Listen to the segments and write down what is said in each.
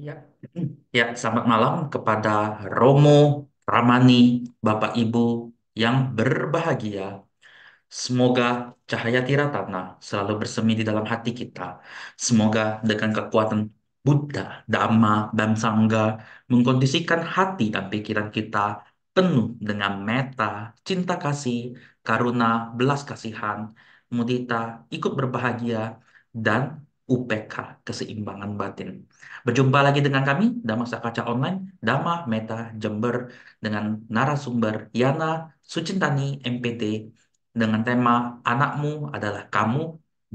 Ya, ya, selamat malam kepada Romo, Ramani, Bapak Ibu yang berbahagia. Semoga cahaya Tiratana selalu bersemi di dalam hati kita. Semoga dengan kekuatan Buddha, Dhamma, dan Sangha mengkondisikan hati dan pikiran kita penuh dengan metta, cinta kasih, karuna, belas kasihan, mudita, ikut berbahagia, dan UPK, keseimbangan batin. Berjumpa lagi dengan kami, Dhamma Kaca Online, Dhamma Meta Jember, dengan narasumber Yana Sucintani, MPT, dengan tema Anakmu adalah Kamu,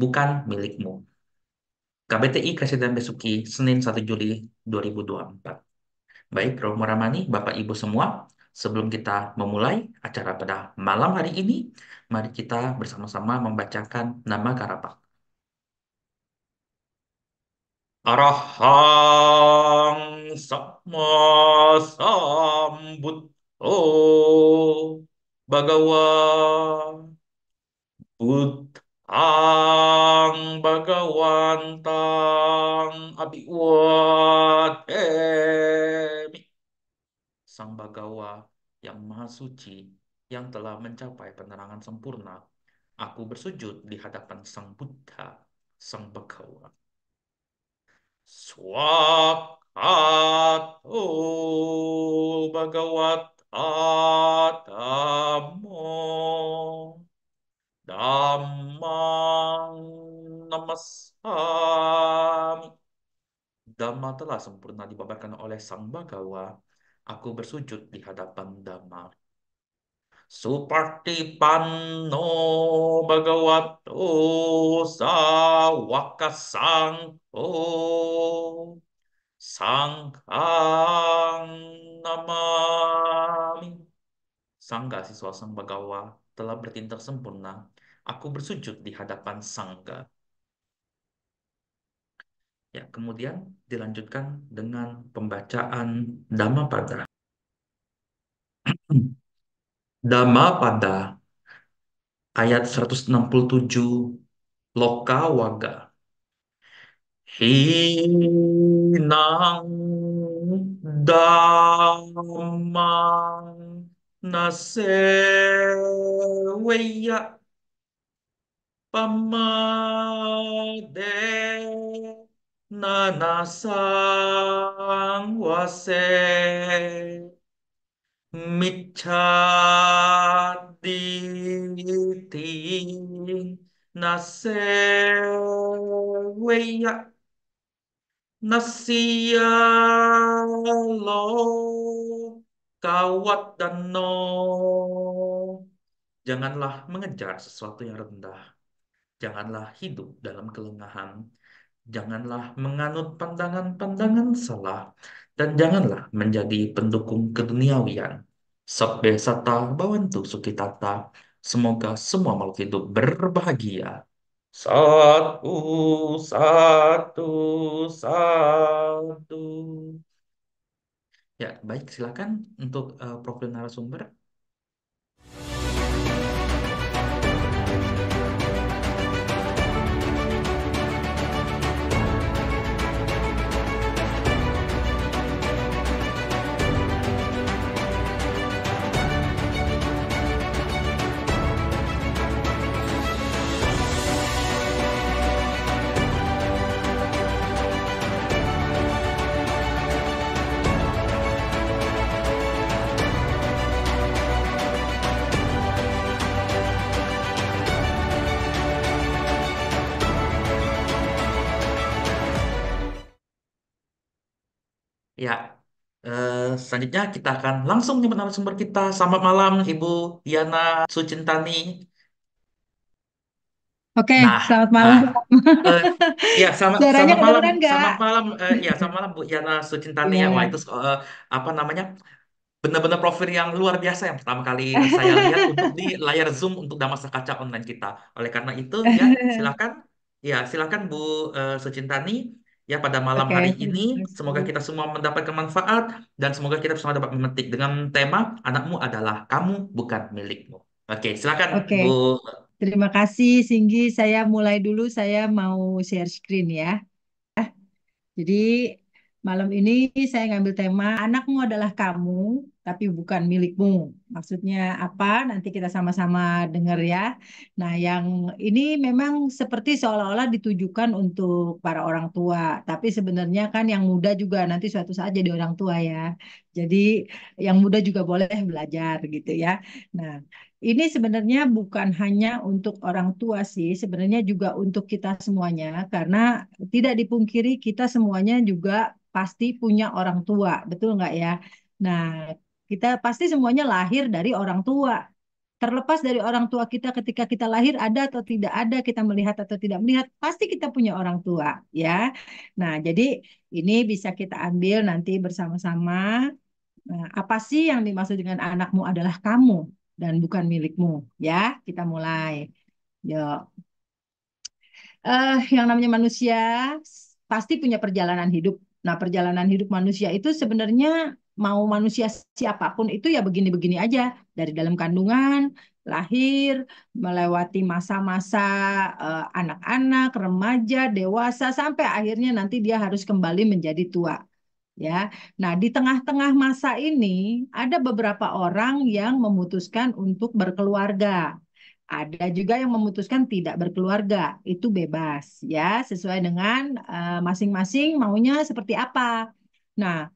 Bukan Milikmu. KBTI Presiden Besuki, Senin 1 Juli 2024. Baik, Romo Ramani, Bapak Ibu semua, sebelum kita memulai acara pada malam hari ini, mari kita bersama-sama membacakan nama Karapak. Arahang Sama Sambuddho Bhagawa Buddhang Bhagawantang Abhiwatemi. Sang Bagawa yang Maha Suci, yang telah mencapai penerangan sempurna, aku bersujud di hadapan Sang Buddha, Sang Bagawa. Swakato Bhagawata Dhammo Dhammang Namasami. Dhamma telah sempurna dibabarkan oleh Sang Bagawa. Aku bersujud di hadapan Dhamma. Supartipanno Bhagavato Sawaka Sangho Sanghang Namami. Sangga siswa Sang Bagawa telah bertindak sempurna. Aku bersujud di hadapan Sangga. Ya, kemudian dilanjutkan dengan pembacaan Dhammapada. Dhammapada ayat 167 Loka Waga. Hinang Dhammang Naseweya Pamade Nanasang Wase Micchaditi Naseweya Nasialo Kawat Dano. Janganlah mengejar sesuatu yang rendah. Janganlah hidup dalam kelengahan. Janganlah menganut pandangan-pandangan salah. Dan janganlah menjadi pendukung keduniawian. Sabbe sata bawantu sukitata. Semoga semua makhluk hidup berbahagia. Satu, satu, satu. Ya, baik, silakan untuk profil narasumber. Ya, selanjutnya kita akan langsung menyebut narasumber kita. Selamat malam, Ibu Yana Sucintani. Oke, Nah, selamat ah, malam. eh, ya selamat Suaranya selamat malam, kedengeran nggak? selamat malam, ya selamat malam Bu Yana Sucintani ya. Wah Iya. itu apa namanya? Benar-benar profil yang luar biasa yang pertama kali saya lihat untuk di layar Zoom untuk Damasa Kaca Online kita. Oleh karena itu, ya silakan, ya silakan Bu Sucintani. Ya pada malam Oke, hari ini, terima semoga kasih. kita semua mendapatkan manfaat dan semoga kita semua dapat memetik dengan tema anakmu adalah kamu bukan milikmu. Oke, silakan Oke, Bu. terima kasih Singgi. Saya mulai dulu, saya mau share screen ya. Jadi, Malam ini saya ngambil tema anakmu adalah kamu, tapi bukan milikmu. Maksudnya apa? Nanti kita sama-sama dengar ya. Nah, yang ini memang seperti seolah-olah ditujukan untuk para orang tua, tapi sebenarnya kan yang muda juga nanti suatu saat jadi orang tua ya. Jadi yang muda juga boleh belajar gitu ya. Nah, ini sebenarnya bukan hanya untuk orang tua sih, sebenarnya juga untuk kita semuanya, karena tidak dipungkiri kita semuanya juga pasti punya orang tua, betul nggak ya? Nah, kita pasti semuanya lahir dari orang tua. Terlepas dari orang tua kita ketika kita lahir ada atau tidak ada, kita melihat atau tidak melihat, pasti kita punya orang tua, ya. Nah, jadi ini bisa kita ambil nanti bersama-sama. Nah, apa sih yang dimaksud dengan anakmu adalah kamu dan bukan milikmu, ya? Kita mulai. Yuk. Yang namanya manusia pasti punya perjalanan hidup. Nah, perjalanan hidup manusia itu sebenarnya mau manusia siapapun itu ya begini-begini aja. Dari dalam kandungan, lahir, melewati masa-masa anak-anak, remaja, dewasa, sampai akhirnya nanti dia harus kembali menjadi tua. Ya, nah di tengah-tengah masa ini ada beberapa orang yang memutuskan untuk berkeluarga. Ada juga yang memutuskan tidak berkeluarga, itu bebas ya, sesuai dengan masing-masing maunya seperti apa. Nah,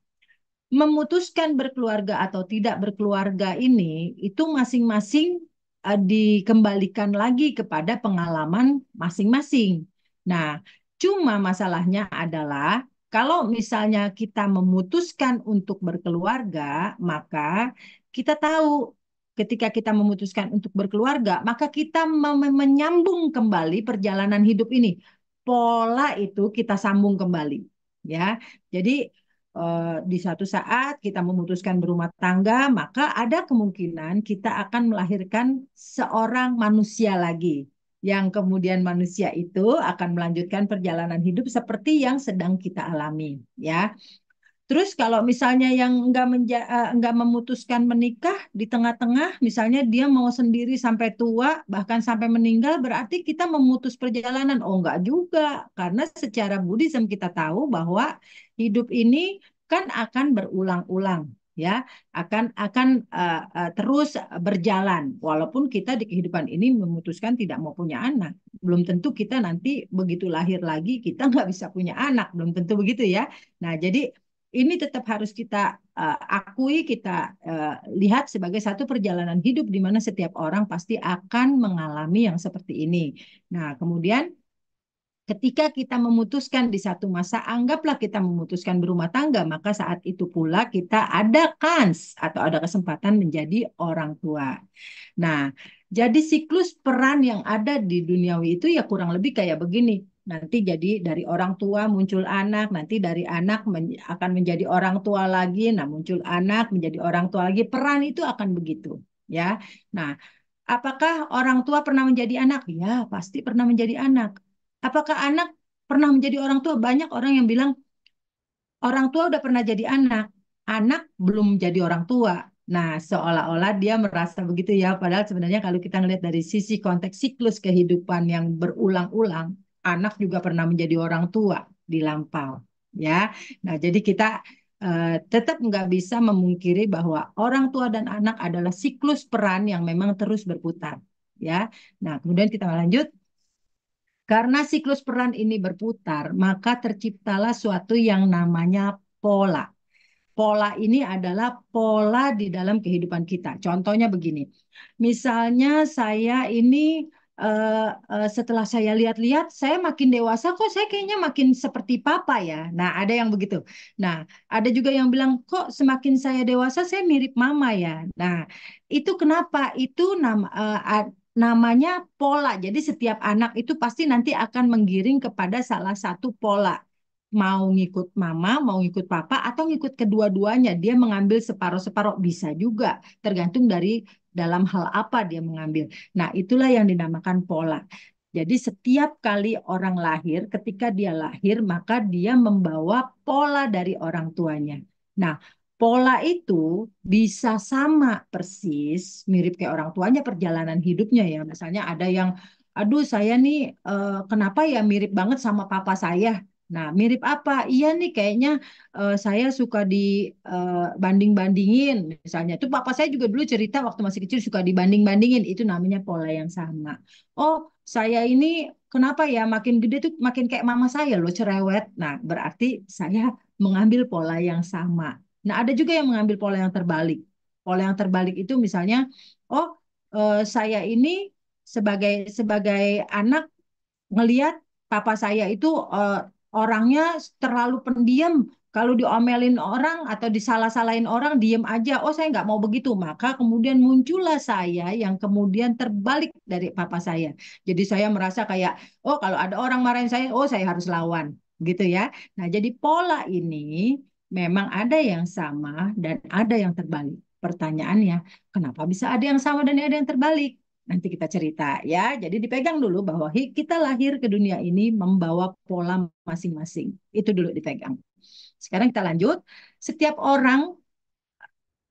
memutuskan berkeluarga atau tidak berkeluarga ini itu masing-masing dikembalikan lagi kepada pengalaman masing-masing. Nah, cuma masalahnya adalah kalau misalnya kita memutuskan untuk berkeluarga, maka kita tahu ketika kita memutuskan untuk berkeluarga, maka kita menyambung kembali perjalanan hidup ini. Pola itu kita sambung kembali, ya. Jadi di suatu saat kita memutuskan berumah tangga, maka ada kemungkinan kita akan melahirkan seorang manusia lagi, yang kemudian manusia itu akan melanjutkan perjalanan hidup seperti yang sedang kita alami, ya. Terus kalau misalnya yang enggak memutuskan menikah di tengah-tengah, misalnya dia mau sendiri sampai tua, bahkan sampai meninggal, berarti kita memutus perjalanan. Oh, enggak juga, karena secara Buddhism kita tahu bahwa hidup ini kan akan berulang-ulang, ya, akan terus berjalan. Walaupun kita di kehidupan ini memutuskan tidak mau punya anak, belum tentu kita nanti begitu lahir lagi kita nggak bisa punya anak, belum tentu begitu ya. Nah, jadi ini tetap harus kita akui, kita lihat sebagai satu perjalanan hidup di mana setiap orang pasti akan mengalami yang seperti ini. Nah, kemudian ketika kita memutuskan di satu masa, anggaplah kita memutuskan berumah tangga, maka saat itu pula kita ada kans atau ada kesempatan menjadi orang tua. Nah, jadi siklus peran yang ada di duniawi itu ya kurang lebih kayak begini. Nanti jadi dari orang tua muncul anak, nanti dari anak akan menjadi orang tua lagi, nah muncul anak menjadi orang tua lagi. Peran itu akan begitu, ya. Nah, apakah orang tua pernah menjadi anak? Ya, pasti pernah menjadi anak. Apakah anak pernah menjadi orang tua? Banyak orang yang bilang orang tua udah pernah jadi anak belum jadi orang tua. Nah, seolah-olah dia merasa begitu ya, padahal sebenarnya kalau kita ngelihat dari sisi konteks siklus kehidupan yang berulang-ulang, anak juga pernah menjadi orang tua di lampau, ya. Nah, jadi kita tetap nggak bisa memungkiri bahwa orang tua dan anak adalah siklus peran yang memang terus berputar, ya. Nah, kemudian kita lanjut. Karena siklus peran ini berputar, maka terciptalah suatu yang namanya pola. Pola ini adalah pola di dalam kehidupan kita. Contohnya begini, misalnya saya ini setelah saya lihat-lihat, saya makin dewasa kok saya kayaknya makin seperti papa ya. Nah, ada yang begitu. Nah, ada juga yang bilang kok semakin saya dewasa saya mirip mama ya. Nah, itu kenapa? Itu namanya pola. Jadi setiap anak itu pasti nanti akan menggiring kepada salah satu pola, mau ngikut mama, mau ngikut papa, atau ngikut kedua-duanya. Dia mengambil separuh-separuh, bisa juga, tergantung dari dalam hal apa dia mengambil. Nah, itulah yang dinamakan pola. Jadi setiap kali orang lahir, ketika dia lahir, maka dia membawa pola dari orang tuanya. Nah, pola itu bisa sama persis, mirip kayak orang tuanya perjalanan hidupnya ya. Misalnya ada yang, aduh saya nih kenapa ya mirip banget sama papa saya. Nah, mirip apa? Iya nih kayaknya saya suka dibanding-bandingin. Misalnya, itu papa saya juga dulu cerita waktu masih kecil suka dibanding-bandingin. Itu namanya pola yang sama. Oh, saya ini kenapa ya makin gede tuh makin kayak mama saya loh cerewet. Nah, berarti saya mengambil pola yang sama. Nah, ada juga yang mengambil pola yang terbalik. Pola yang terbalik itu misalnya, oh saya ini sebagai sebagai anak ngelihat papa saya itu orangnya terlalu pendiam. Kalau diomelin orang atau disalah-salahin orang, diem aja. Oh, saya nggak mau begitu. Maka kemudian muncullah saya yang kemudian terbalik dari papa saya. Jadi saya merasa kayak, oh kalau ada orang marahin saya, oh saya harus lawan. Gitu ya. Nah, jadi pola ini memang ada yang sama dan ada yang terbalik. Pertanyaannya, kenapa bisa ada yang sama dan ada yang terbalik? Nanti kita cerita ya. Jadi dipegang dulu bahwa kita lahir ke dunia ini membawa pola masing-masing. Itu dulu dipegang. Sekarang kita lanjut. Setiap orang,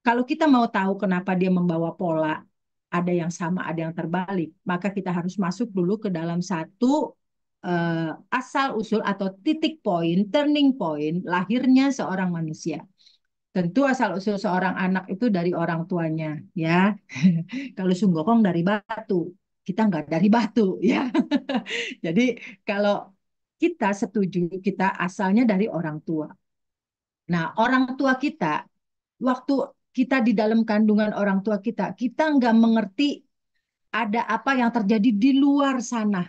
kalau kita mau tahu kenapa dia membawa pola, ada yang sama, ada yang terbalik, maka kita harus masuk dulu ke dalam satu asal usul atau titik poin, turning point lahirnya seorang manusia. Tentu asal usul seorang anak itu dari orang tuanya, ya. Kalau Sunggokong dari batu, kita nggak dari batu, ya. Jadi kalau kita setuju, kita asalnya dari orang tua. Nah, orang tua kita, waktu kita di dalam kandungan orang tua kita nggak mengerti ada apa yang terjadi di luar sana.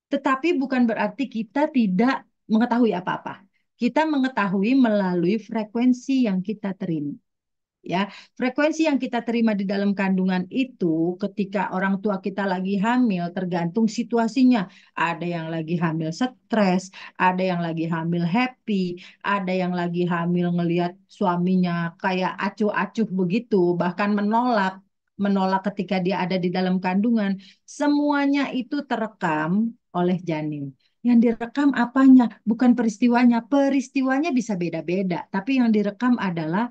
Tetapi bukan berarti kita tidak mengetahui apa-apa. Kita mengetahui melalui frekuensi yang kita terima. Ya, frekuensi yang kita terima di dalam kandungan itu ketika orang tua kita lagi hamil tergantung situasinya. Ada yang lagi hamil stres, ada yang lagi hamil happy, ada yang lagi hamil ngelihat suaminya kayak acuh-acuh begitu, bahkan menolak menolak ketika dia ada di dalam kandungan. Semuanya itu terekam oleh janin. Yang direkam apanya? Bukan peristiwanya. Peristiwanya bisa beda-beda, tapi yang direkam adalah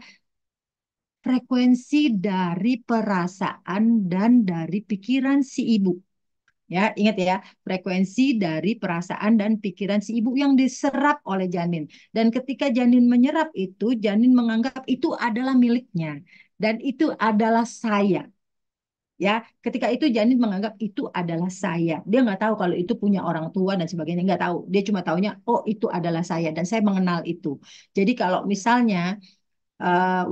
frekuensi dari perasaan dan dari pikiran si ibu. Ya, ingat ya, frekuensi dari perasaan dan pikiran si ibu yang diserap oleh janin. Dan ketika janin menyerap itu, janin menganggap itu adalah miliknya dan itu adalah saya. Ya, ketika itu janin menganggap itu adalah saya. Dia nggak tahu kalau itu punya orang tua dan sebagainya, nggak tahu. Dia cuma taunya, oh itu adalah saya dan saya mengenal itu. Jadi kalau misalnya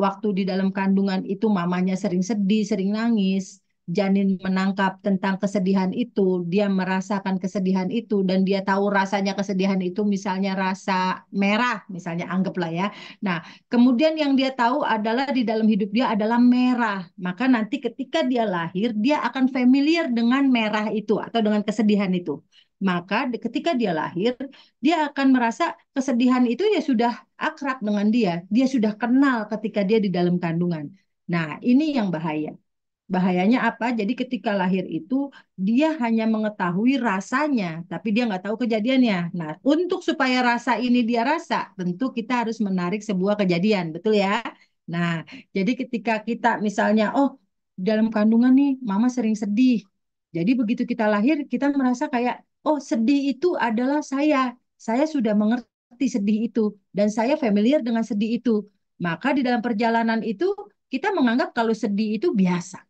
waktu di dalam kandungan itu mamanya sering sedih, sering nangis, janin menangkap tentang kesedihan itu, dia merasakan kesedihan itu dan dia tahu rasanya kesedihan itu misalnya rasa merah, misalnya anggaplah ya. Nah, kemudian yang dia tahu adalah di dalam hidup dia adalah merah. Maka nanti ketika dia lahir, dia akan familiar dengan merah itu atau dengan kesedihan itu. Maka ketika dia lahir, dia akan merasa kesedihan itu ya sudah akrab dengan dia. Dia sudah kenal ketika dia di dalam kandungan. Nah, ini yang bahaya. Bahayanya apa? Jadi ketika lahir itu dia hanya mengetahui rasanya, tapi dia nggak tahu kejadiannya. Nah, untuk supaya rasa ini dia rasa, tentu kita harus menarik sebuah kejadian, betul ya? Nah, jadi ketika kita misalnya, oh dalam kandungan nih, mama sering sedih. Jadi begitu kita lahir, kita merasa kayak, oh sedih itu adalah saya. Saya sudah mengerti sedih itu dan saya familiar dengan sedih itu. Maka di dalam perjalanan itu kita menganggap kalau sedih itu biasa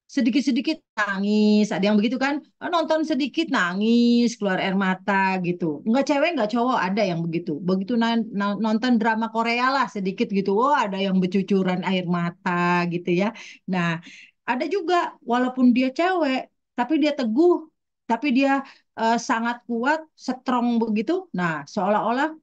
sedikit-sedikit nangis, ada yang begitu kan. Nonton sedikit nangis, keluar air mata gitu. Enggak cewek, enggak cowok, ada yang begitu. Begitu nonton drama Korea lah sedikit gitu, oh ada yang bercucuran air mata gitu ya. Nah, ada juga walaupun dia cewek, tapi dia teguh, tapi dia sangat kuat, strong begitu. Nah, seolah-olah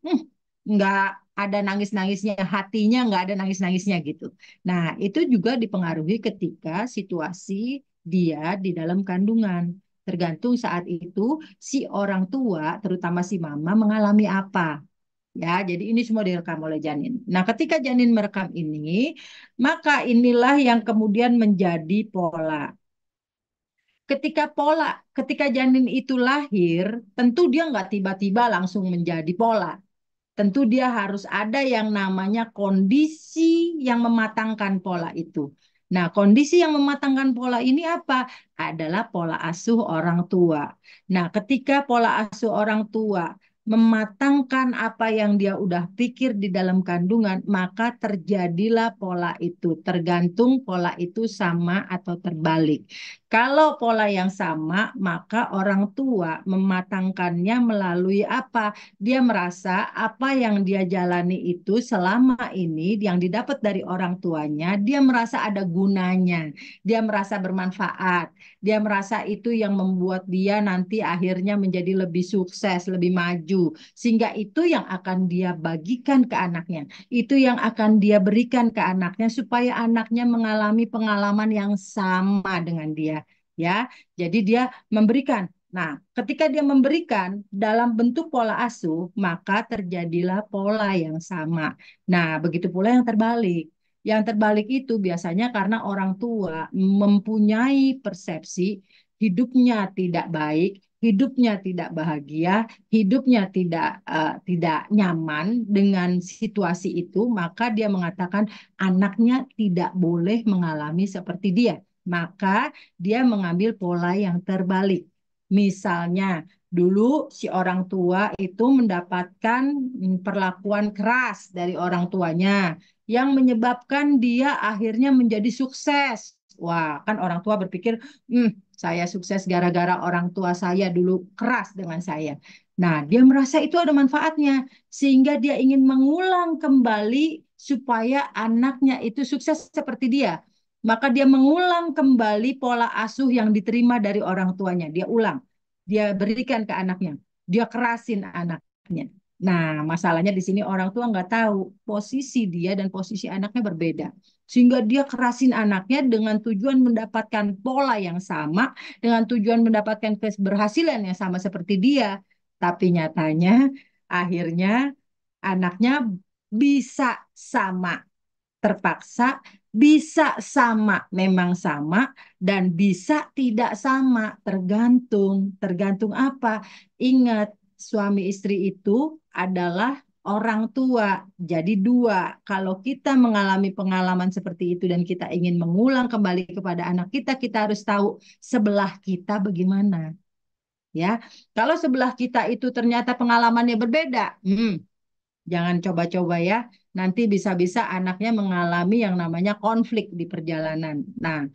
nggak ada nangis-nangisnya, hatinya nggak ada nangis-nangisnya gitu. Nah, itu juga dipengaruhi ketika situasi dia di dalam kandungan. Tergantung saat itu si orang tua, terutama si mama, mengalami apa. Ya, jadi ini semua direkam oleh janin. Nah, ketika janin merekam ini, maka inilah yang kemudian menjadi pola. Ketika janin itu lahir, tentu dia nggak tiba-tiba langsung menjadi pola. Tentu dia harus ada yang namanya kondisi yang mematangkan pola itu. Nah, kondisi yang mematangkan pola ini apa? Adalah pola asuh orang tua. Nah, ketika pola asuh orang tua mematangkan apa yang dia udah pikir di dalam kandungan, maka terjadilah pola itu. Tergantung pola itu sama atau terbalik. Kalau pola yang sama, maka orang tua mematangkannya melalui apa? Dia merasa apa yang dia jalani itu selama ini yang didapat dari orang tuanya, dia merasa ada gunanya, dia merasa bermanfaat, dia merasa itu yang membuat dia nanti akhirnya menjadi lebih sukses, lebih maju, sehingga itu yang akan dia bagikan ke anaknya, itu yang akan dia berikan ke anaknya supaya anaknya mengalami pengalaman yang sama dengan dia, ya. Jadi dia memberikan. Nah, ketika dia memberikan dalam bentuk pola asuh, maka terjadilah pola yang sama. Nah, begitu pula yang terbalik. Yang terbalik itu biasanya karena orang tua mempunyai persepsi hidupnya tidak baik, hidupnya tidak bahagia, hidupnya tidak nyaman dengan situasi itu, maka dia mengatakan anaknya tidak boleh mengalami seperti dia. Maka dia mengambil pola yang terbalik. Misalnya, dulu si orang tua itu mendapatkan perlakuan keras dari orang tuanya yang menyebabkan dia akhirnya menjadi sukses. Wah, kan orang tua berpikir, saya sukses gara-gara orang tua saya dulu keras dengan saya. Nah, dia merasa itu ada manfaatnya, sehingga dia ingin mengulang kembali supaya anaknya itu sukses seperti dia. Maka dia mengulang kembali pola asuh yang diterima dari orang tuanya. Dia ulang, dia berikan ke anaknya, dia kerasin anaknya. Nah, masalahnya di sini orang tua nggak tahu posisi dia dan posisi anaknya berbeda. Sehingga dia kerasin anaknya dengan tujuan mendapatkan pola yang sama, dengan tujuan mendapatkan keberhasilan yang sama seperti dia. Tapi nyatanya akhirnya anaknya bisa sama, terpaksa, bisa sama, memang sama, dan bisa tidak sama, tergantung. Tergantung apa? Ingat, suami istri itu adalah orang tua. Jadi dua, kalau kita mengalami pengalaman seperti itu dan kita ingin mengulang kembali kepada anak kita, kita harus tahu sebelah kita bagaimana. Ya, kalau sebelah kita itu ternyata pengalamannya berbeda, jangan coba-coba ya. Nanti bisa-bisa anaknya mengalami yang namanya konflik di perjalanan. Nah,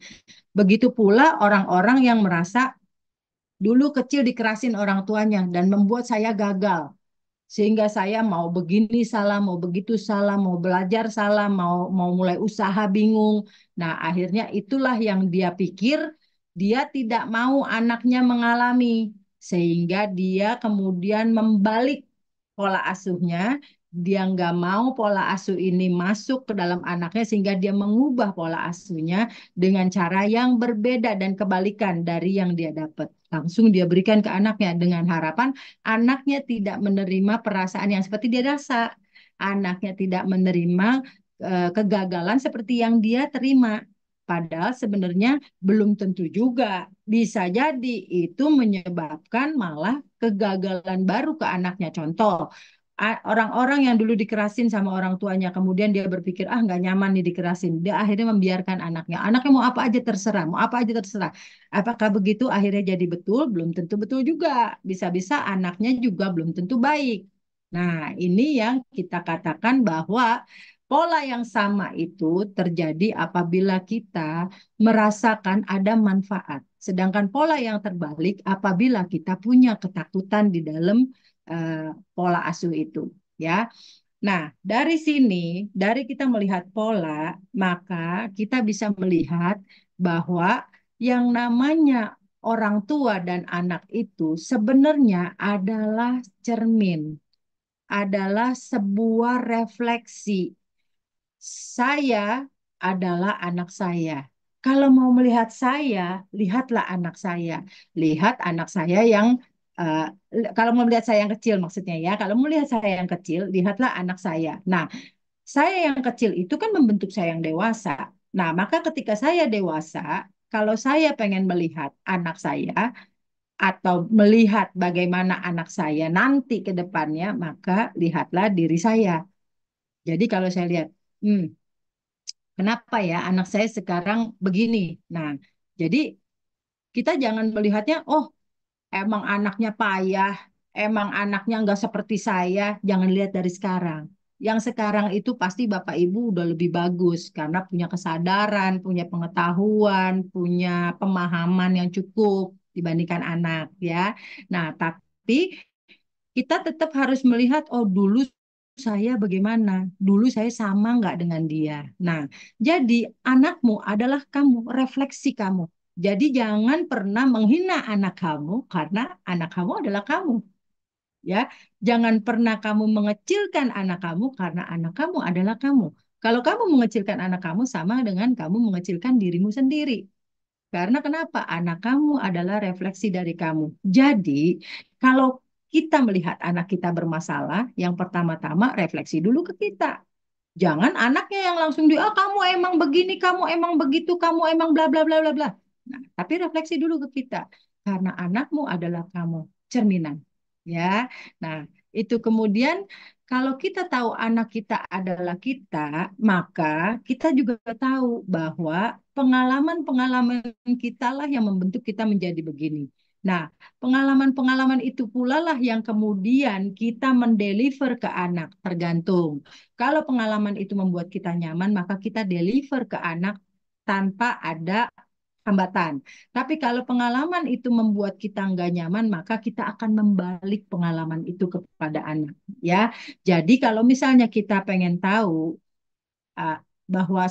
begitu pula orang-orang yang merasa dulu kecil dikerasin orang tuanya dan membuat saya gagal. Sehingga saya mau begini salah, mau begitu salah, mau belajar salah, mau mau mulai usaha bingung. Nah, akhirnya itulah yang dia pikir dia tidak mau anaknya mengalami. Sehingga dia kemudian membalik pola asuhnya. Dia nggak mau pola asuh ini masuk ke dalam anaknya sehingga dia mengubah pola asuhnya dengan cara yang berbeda dan kebalikan dari yang dia dapat. Langsung dia berikan ke anaknya dengan harapan anaknya tidak menerima perasaan yang seperti dia rasa. Anaknya tidak menerima kegagalan seperti yang dia terima. Padahal sebenarnya belum tentu juga. Bisa jadi itu menyebabkan malah kegagalan baru ke anaknya. Contoh, orang-orang yang dulu dikerasin sama orang tuanya, kemudian dia berpikir, ah nggak nyaman nih dikerasin. Dia akhirnya membiarkan anaknya. Anaknya mau apa aja terserah, mau apa aja terserah. Apakah begitu akhirnya jadi betul? Belum tentu betul juga. Bisa-bisa anaknya juga belum tentu baik. Nah, ini yang kita katakan bahwa pola yang sama itu terjadi apabila kita merasakan ada manfaat. Sedangkan pola yang terbalik apabila kita punya ketakutan di dalam pola asuh itu, ya. Nah, dari sini, dari kita melihat pola, maka kita bisa melihat bahwa yang namanya orang tua dan anak itu sebenarnya adalah cermin, adalah sebuah refleksi. Saya adalah anak saya. Kalau mau melihat saya, lihatlah anak saya. Lihat anak saya yang eh, kalau mau melihat saya yang kecil maksudnya ya. Kalau mau melihat saya yang kecil, lihatlah anak saya. Nah, saya yang kecil itu kan membentuk saya yang dewasa. Nah, maka ketika saya dewasa, kalau saya pengen melihat anak saya atau melihat bagaimana anak saya nanti ke depannya, maka lihatlah diri saya. Jadi kalau saya lihat, kenapa ya anak saya sekarang begini? Nah, jadi kita jangan melihatnya, oh emang anaknya payah, emang anaknya nggak seperti saya, jangan lihat dari sekarang. Yang sekarang itu pasti Bapak Ibu udah lebih bagus karena punya kesadaran, punya pengetahuan, punya pemahaman yang cukup dibandingkan anak ya. Nah, tapi kita tetap harus melihat, oh dulu saya bagaimana, dulu saya sama nggak dengan dia. Nah, jadi anakmu adalah kamu, refleksi kamu. Jadi jangan pernah menghina anak kamu karena anak kamu adalah kamu. Ya, jangan pernah kamu mengecilkan anak kamu karena anak kamu adalah kamu. Kalau kamu mengecilkan anak kamu sama dengan kamu mengecilkan dirimu sendiri. Karena kenapa? Anak kamu adalah refleksi dari kamu. Jadi, kalau kita melihat anak kita bermasalah, yang pertama-tama refleksi dulu ke kita. Jangan anaknya yang langsung ah kamu emang begini, kamu emang begitu, kamu emang bla bla bla bla bla. Nah, tapi refleksi dulu ke kita. Karena anakmu adalah kamu, cerminan. Ya. Nah, itu kemudian kalau kita tahu anak kita adalah kita, maka kita juga tahu bahwa pengalaman-pengalaman kita lah yang membentuk kita menjadi begini. Nah, pengalaman-pengalaman itu pula lah yang kemudian kita mendeliver ke anak, tergantung. Kalau pengalaman itu membuat kita nyaman, maka kita deliver ke anak tanpa ada hambatan. Tapi kalau pengalaman itu membuat kita nggak nyaman, maka kita akan membalik pengalaman itu kepada anak. Ya, jadi kalau misalnya kita pengen tahu uh, bahwa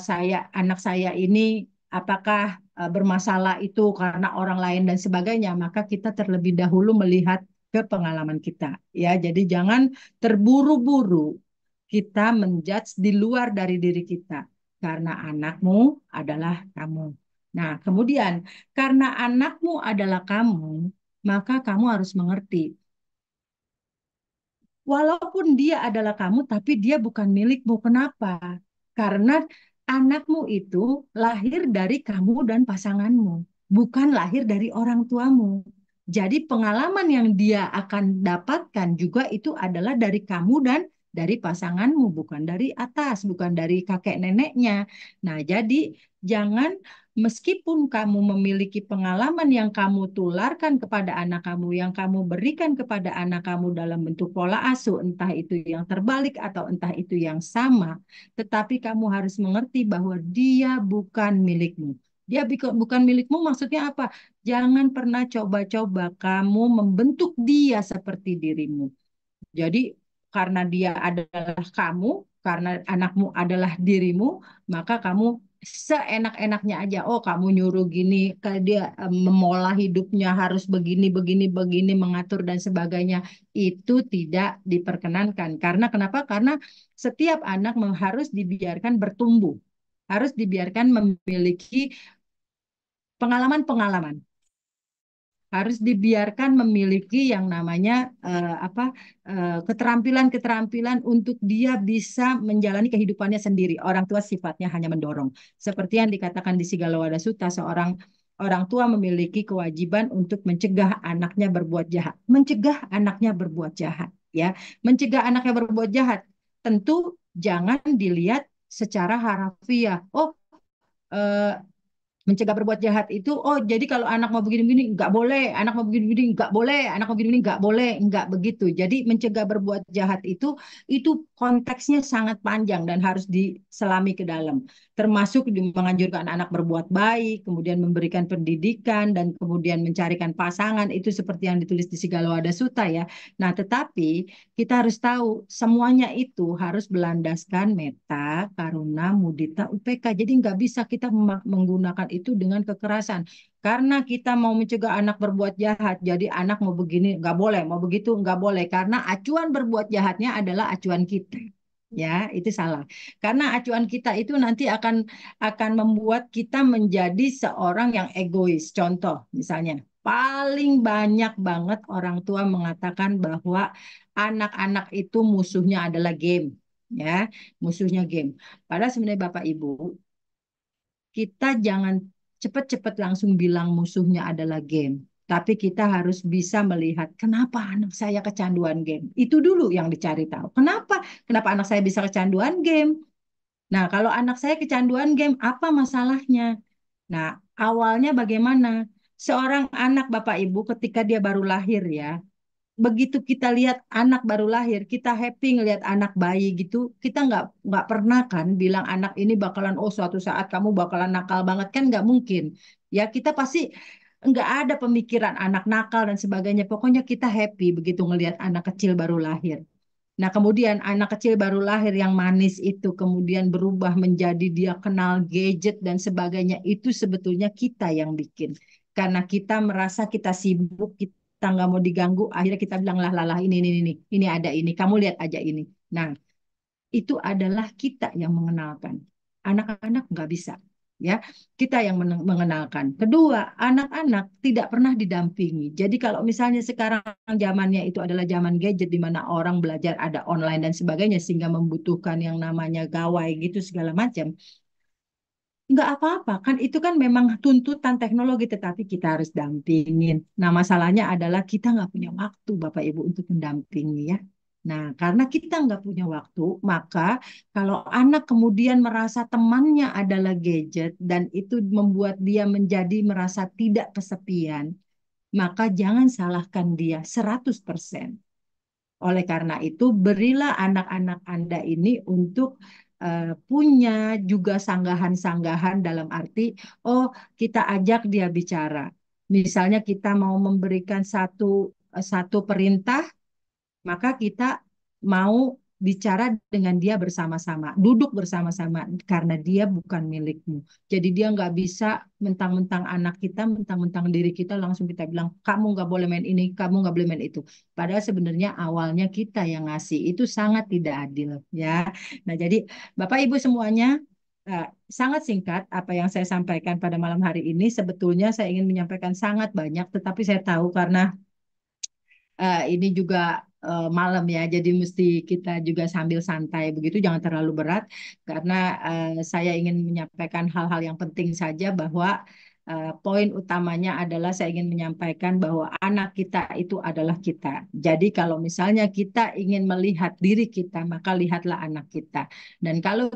anak saya ini apakah bermasalah itu karena orang lain dan sebagainya, maka kita terlebih dahulu melihat ke pengalaman kita. Ya, jadi jangan terburu-buru kita menjudge di luar dari diri kita karena anakmu adalah kamu. Nah, kemudian karena anakmu adalah kamu, maka kamu harus mengerti walaupun dia adalah kamu, tapi dia bukan milikmu. Kenapa? Karena anakmu itu lahir dari kamu dan pasanganmu, bukan lahir dari orang tuamu. Jadi pengalaman yang dia akan dapatkan juga itu adalah dari kamu dan dari pasanganmu, bukan dari atas, bukan dari kakek neneknya. Nah, jadi jangan meskipun kamu memiliki pengalaman yang kamu tularkan kepada anak kamu, yang kamu berikan kepada anak kamu dalam bentuk pola asuh, entah itu yang terbalik atau entah itu yang sama, tetapi kamu harus mengerti bahwa dia bukan milikmu. Dia bukan milikmu maksudnya apa? Jangan pernah coba-coba kamu membentuk dia seperti dirimu. Jadi karena dia adalah kamu, karena anakmu adalah dirimu, maka kamu seenak-enaknya aja. Oh, kamu nyuruh gini, kalau dia memola hidupnya harus begini, begini, begini, mengatur dan sebagainya. Itu tidak diperkenankan. Karena kenapa? Karena setiap anak harus dibiarkan bertumbuh, harus dibiarkan memiliki pengalaman-pengalaman, harus dibiarkan memiliki yang namanya apa keterampilan-keterampilan untuk dia bisa menjalani kehidupannya sendiri. Orang tua sifatnya hanya mendorong. Seperti yang dikatakan di Sigalowada Sutta, seorang orang tua memiliki kewajiban untuk mencegah anaknya berbuat jahat. Mencegah anaknya berbuat jahat, ya. Mencegah anaknya berbuat jahat. Tentu jangan dilihat secara harafiah. Oh, eh, mencegah berbuat jahat itu, oh jadi kalau anak mau begini-begini nggak boleh, anak mau begini-begini nggak boleh, anak mau begini-begini nggak boleh, nggak begitu. Jadi mencegah berbuat jahat itu konteksnya sangat panjang dan harus diselami ke dalam, termasuk menganjurkan anak berbuat baik, kemudian memberikan pendidikan dan kemudian mencarikan pasangan itu seperti yang ditulis di Sigalowada Sutta ya. Nah, tetapi kita harus tahu semuanya itu harus berlandaskan meta, karuna, mudita, UPK. Jadi nggak bisa kita menggunakan itu dengan kekerasan. Karena kita mau mencegah anak berbuat jahat, jadi anak mau begini nggak boleh, mau begitu nggak boleh. Karena acuan berbuat jahatnya adalah acuan kita. Ya, itu salah. Karena acuan kita itu nanti akan membuat kita menjadi seorang yang egois. Contoh, misalnya, paling banyak banget orang tua mengatakan bahwa anak-anak itu musuhnya adalah game, ya, musuhnya game. Padahal sebenarnya Bapak Ibu, kita jangan cepat-cepat langsung bilang musuhnya adalah game. Tapi kita harus bisa melihat kenapa anak saya kecanduan game. Itu dulu yang dicari tahu. Kenapa? Kenapa anak saya bisa kecanduan game? Nah, kalau anak saya kecanduan game, apa masalahnya? Nah, awalnya bagaimana? Seorang anak Bapak Ibu ketika dia baru lahir ya, begitu kita lihat anak baru lahir, kita happy ngelihat anak bayi gitu, kita nggak pernah kan bilang anak ini bakalan oh suatu saat kamu bakalan nakal banget kan nggak mungkin. Ya kita pasti nggak ada pemikiran anak nakal dan sebagainya. Pokoknya kita happy begitu ngelihat anak kecil baru lahir. Nah, kemudian anak kecil baru lahir yang manis itu kemudian berubah menjadi dia kenal gadget dan sebagainya. Itu sebetulnya kita yang bikin. Karena kita merasa kita sibuk, kita nggak mau diganggu, akhirnya kita bilang lah, lah, lah, ini ada ini, kamu lihat aja ini. Nah, itu adalah kita yang mengenalkan. Anak-anak nggak bisa. Ya, kita yang mengenalkan. Kedua, anak-anak tidak pernah didampingi. Jadi kalau misalnya sekarang zamannya itu adalah zaman gadget di mana orang belajar ada online dan sebagainya sehingga membutuhkan yang namanya gawai gitu segala macam. Nggak apa-apa, kan itu kan memang tuntutan teknologi, tetapi kita harus dampingin. Nah, masalahnya adalah kita nggak punya waktu, Bapak Ibu, untuk mendampingi ya. Nah, karena kita nggak punya waktu, maka kalau anak kemudian merasa temannya adalah gadget dan itu membuat dia menjadi merasa tidak kesepian, maka jangan salahkan dia 100%. Oleh karena itu, berilah anak-anak Anda ini untuk punya juga sanggahan-sanggahan dalam arti, oh kita ajak dia bicara. Misalnya kita mau memberikan satu perintah, maka kita mau bicara dengan dia bersama-sama, duduk bersama-sama karena dia bukan milikmu. Jadi dia nggak bisa mentang-mentang anak kita, mentang-mentang diri kita langsung kita bilang kamu nggak boleh main ini, kamu nggak boleh main itu. Padahal sebenarnya awalnya kita yang ngasih itu sangat tidak adil ya. Nah jadi Bapak Ibu semuanya sangat singkat apa yang saya sampaikan pada malam hari ini. Sebetulnya saya ingin menyampaikan sangat banyak, tetapi saya tahu karena ini juga malam ya, jadi mesti kita juga sambil santai begitu, jangan terlalu berat karena saya ingin menyampaikan hal-hal yang penting saja bahwa poin utamanya adalah saya ingin menyampaikan bahwa anak kita itu adalah kita. Jadi kalau misalnya kita ingin melihat diri kita, maka lihatlah anak kita. Dan kalau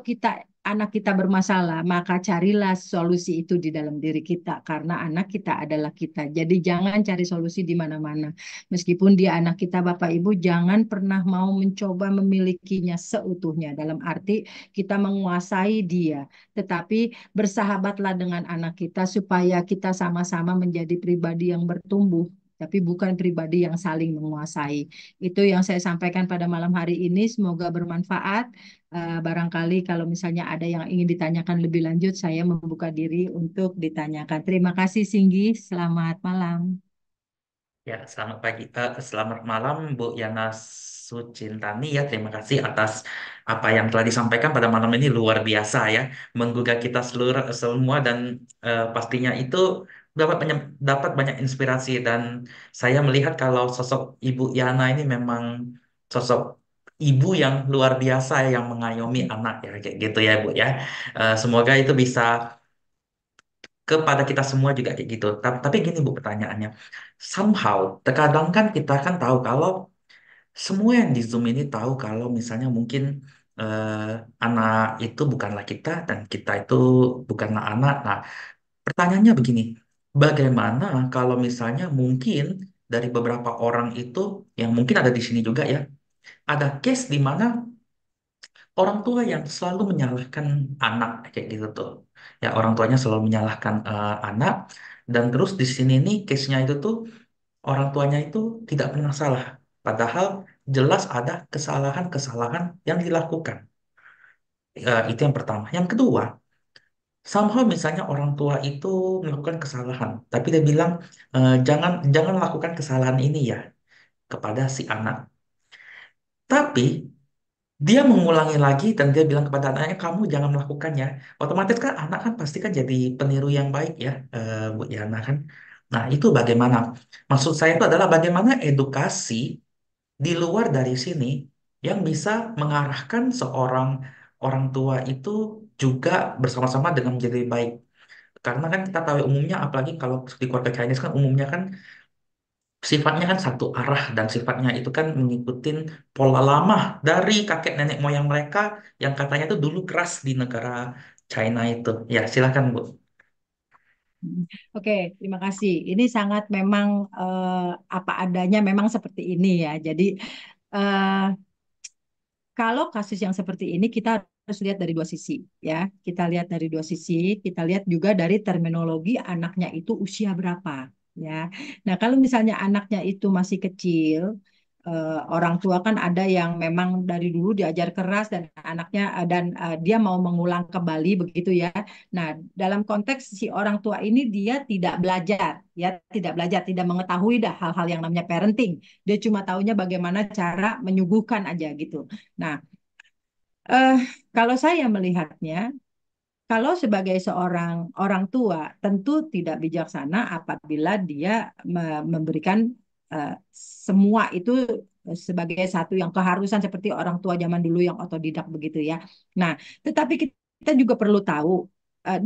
anak kita bermasalah, maka carilah solusi itu di dalam diri kita karena anak kita adalah kita. Jadi jangan cari solusi di mana-mana. Meskipun dia anak kita, Bapak Ibu, jangan pernah mau mencoba memilikinya seutuhnya. Dalam arti kita menguasai dia, tetapi bersahabatlah dengan anak kita supaya kita sama-sama menjadi pribadi yang bertumbuh, tapi bukan pribadi yang saling menguasai. Itu yang saya sampaikan pada malam hari ini. Semoga bermanfaat. Barangkali kalau misalnya ada yang ingin ditanyakan lebih lanjut, saya membuka diri untuk ditanyakan. Terima kasih, Singgi. Selamat malam. Ya, selamat pagi, selamat malam Bu Yana Sucintani ya. Terima kasih atas apa yang telah disampaikan pada malam ini luar biasa ya, menggugah kita seluruh semua dan pastinya itu dapat banyak inspirasi dan saya melihat kalau sosok Ibu Yana ini memang sosok ibu yang luar biasa yang mengayomi anak ya kayak gitu ya Bu ya. Semoga itu bisa kepada kita semua juga kayak gitu. Tapi gini Bu pertanyaannya. Somehow, terkadang kan kita kan tahu kalau semua yang di Zoom ini tahu kalau misalnya mungkin eh, anak itu bukanlah kita dan kita itu bukanlah anak. Nah, pertanyaannya begini. Bagaimana kalau misalnya mungkin dari beberapa orang itu yang mungkin ada di sini juga ya, ada case di mana orang tua yang selalu menyalahkan anak kayak gitu tuh. Ya, orang tuanya selalu menyalahkan anak dan terus di sini nih case-nya itu tuh orang tuanya itu tidak pernah salah. Padahal jelas ada kesalahan-kesalahan yang dilakukan. Itu yang pertama. Yang kedua, somehow misalnya orang tua itu melakukan kesalahan, tapi dia bilang jangan jangan lakukan kesalahan ini ya kepada si anak. Tapi dia mengulangi lagi dan dia bilang kepada anaknya, kamu jangan melakukannya. Otomatis kan anak kan pasti kan jadi peniru yang baik ya, Bu Yana kan. Nah, itu bagaimana? Maksud saya itu adalah bagaimana edukasi di luar dari sini yang bisa mengarahkan seorang orang tua itu juga bersama-sama dengan menjadi baik. Karena kan kita tahu ya, umumnya, apalagi kalau di keluarga Chinese kan umumnya kan sifatnya kan satu arah dan sifatnya itu kan mengikuti pola lama dari kakek nenek moyang mereka yang katanya itu dulu keras di negara China itu. Ya, silakan Bu. Oke, terima kasih. Ini sangat memang apa adanya, memang seperti ini ya. Jadi eh, kalau kasus yang seperti ini kita harus lihat dari dua sisi ya. Kita lihat dari dua sisi, kita lihat juga dari terminologi anaknya itu usia berapa ya. Nah, kalau misalnya anaknya itu masih kecil, orang tua kan ada yang memang dari dulu diajar keras dan anaknya dia mau mengulang kembali begitu ya. Nah, dalam konteks si orang tua ini dia tidak belajar ya, tidak belajar, tidak mengetahui dah hal-hal yang namanya parenting. Dia cuma taunya bagaimana cara menyuguhkan aja gitu. Nah, eh, kalau saya melihatnya, kalau sebagai seorang orang tua, tentu tidak bijaksana apabila dia memberikan eh, semua itu sebagai satu yang keharusan seperti orang tua zaman dulu yang otodidak begitu ya. Nah, tetapi kita juga perlu tahu,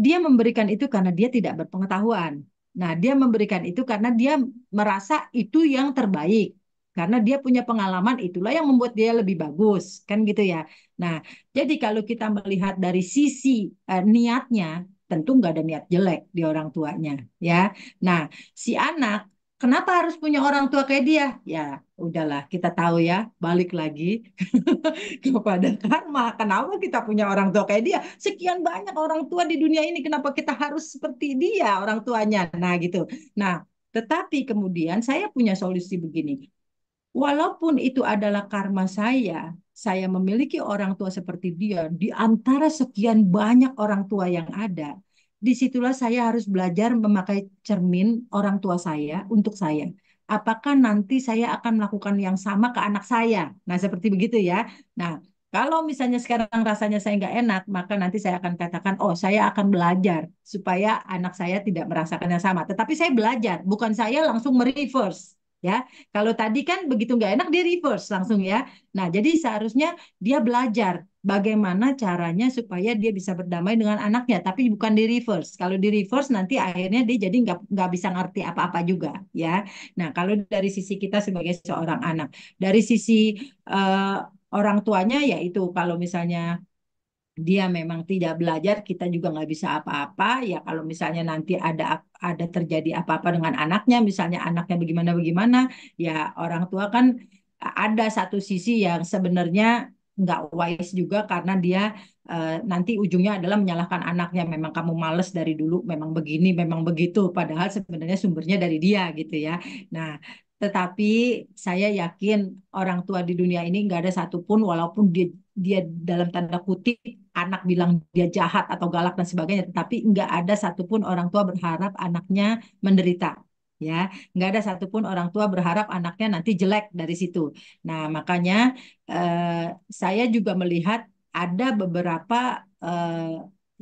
dia memberikan itu karena dia tidak berpengetahuan. Nah, dia memberikan itu karena dia merasa itu yang terbaik. Karena dia punya pengalaman, itulah yang membuat dia lebih bagus, kan gitu ya. Nah, jadi kalau kita melihat dari sisi niatnya, tentu nggak ada niat jelek di orang tuanya, ya. Nah, si anak kenapa harus punya orang tua kayak dia? Ya, udahlah kita tahu ya, balik lagi kepada karma. Kenapa kita punya orang tua kayak dia? Sekian banyak orang tua di dunia ini, kenapa kita harus seperti dia orang tuanya? Nah, gitu. Nah, tetapi kemudian saya punya solusi begini. Walaupun itu adalah karma saya memiliki orang tua seperti dia di antara sekian banyak orang tua yang ada. Disitulah saya harus belajar memakai cermin orang tua saya untuk saya. Apakah nanti saya akan melakukan yang sama ke anak saya? Nah, seperti begitu ya. Nah, kalau misalnya sekarang rasanya saya nggak enak, maka nanti saya akan katakan, oh saya akan belajar supaya anak saya tidak merasakan yang sama. Tetapi saya belajar, bukan saya langsung mereverse. Ya, kalau tadi kan begitu nggak enak dia reverse langsung ya. Nah, jadi seharusnya dia belajar bagaimana caranya supaya dia bisa berdamai dengan anaknya, tapi bukan di reverse. Kalau di reverse nanti akhirnya dia jadi nggak bisa ngerti apa-apa juga ya. Nah, kalau dari sisi kita sebagai seorang anak, dari sisi eh, orang tuanya yaitu kalau misalnya dia memang tidak belajar, kita juga nggak bisa apa-apa. Ya kalau misalnya nanti ada terjadi apa-apa dengan anaknya, misalnya anaknya bagaimana-bagaimana, ya orang tua kan ada satu sisi yang sebenarnya nggak wise juga karena dia nanti ujungnya adalah menyalahkan anaknya. Memang kamu males dari dulu, memang begini, memang begitu. Padahal sebenarnya sumbernya dari dia gitu ya. Nah, tetapi saya yakin orang tua di dunia ini nggak ada satupun, walaupun dia dalam tanda kutip anak bilang dia jahat atau galak dan sebagainya, tetapi nggak ada satupun orang tua berharap anaknya menderita. Ya, nggak ada satupun orang tua berharap anaknya nanti jelek dari situ. Nah, makanya saya juga melihat ada beberapa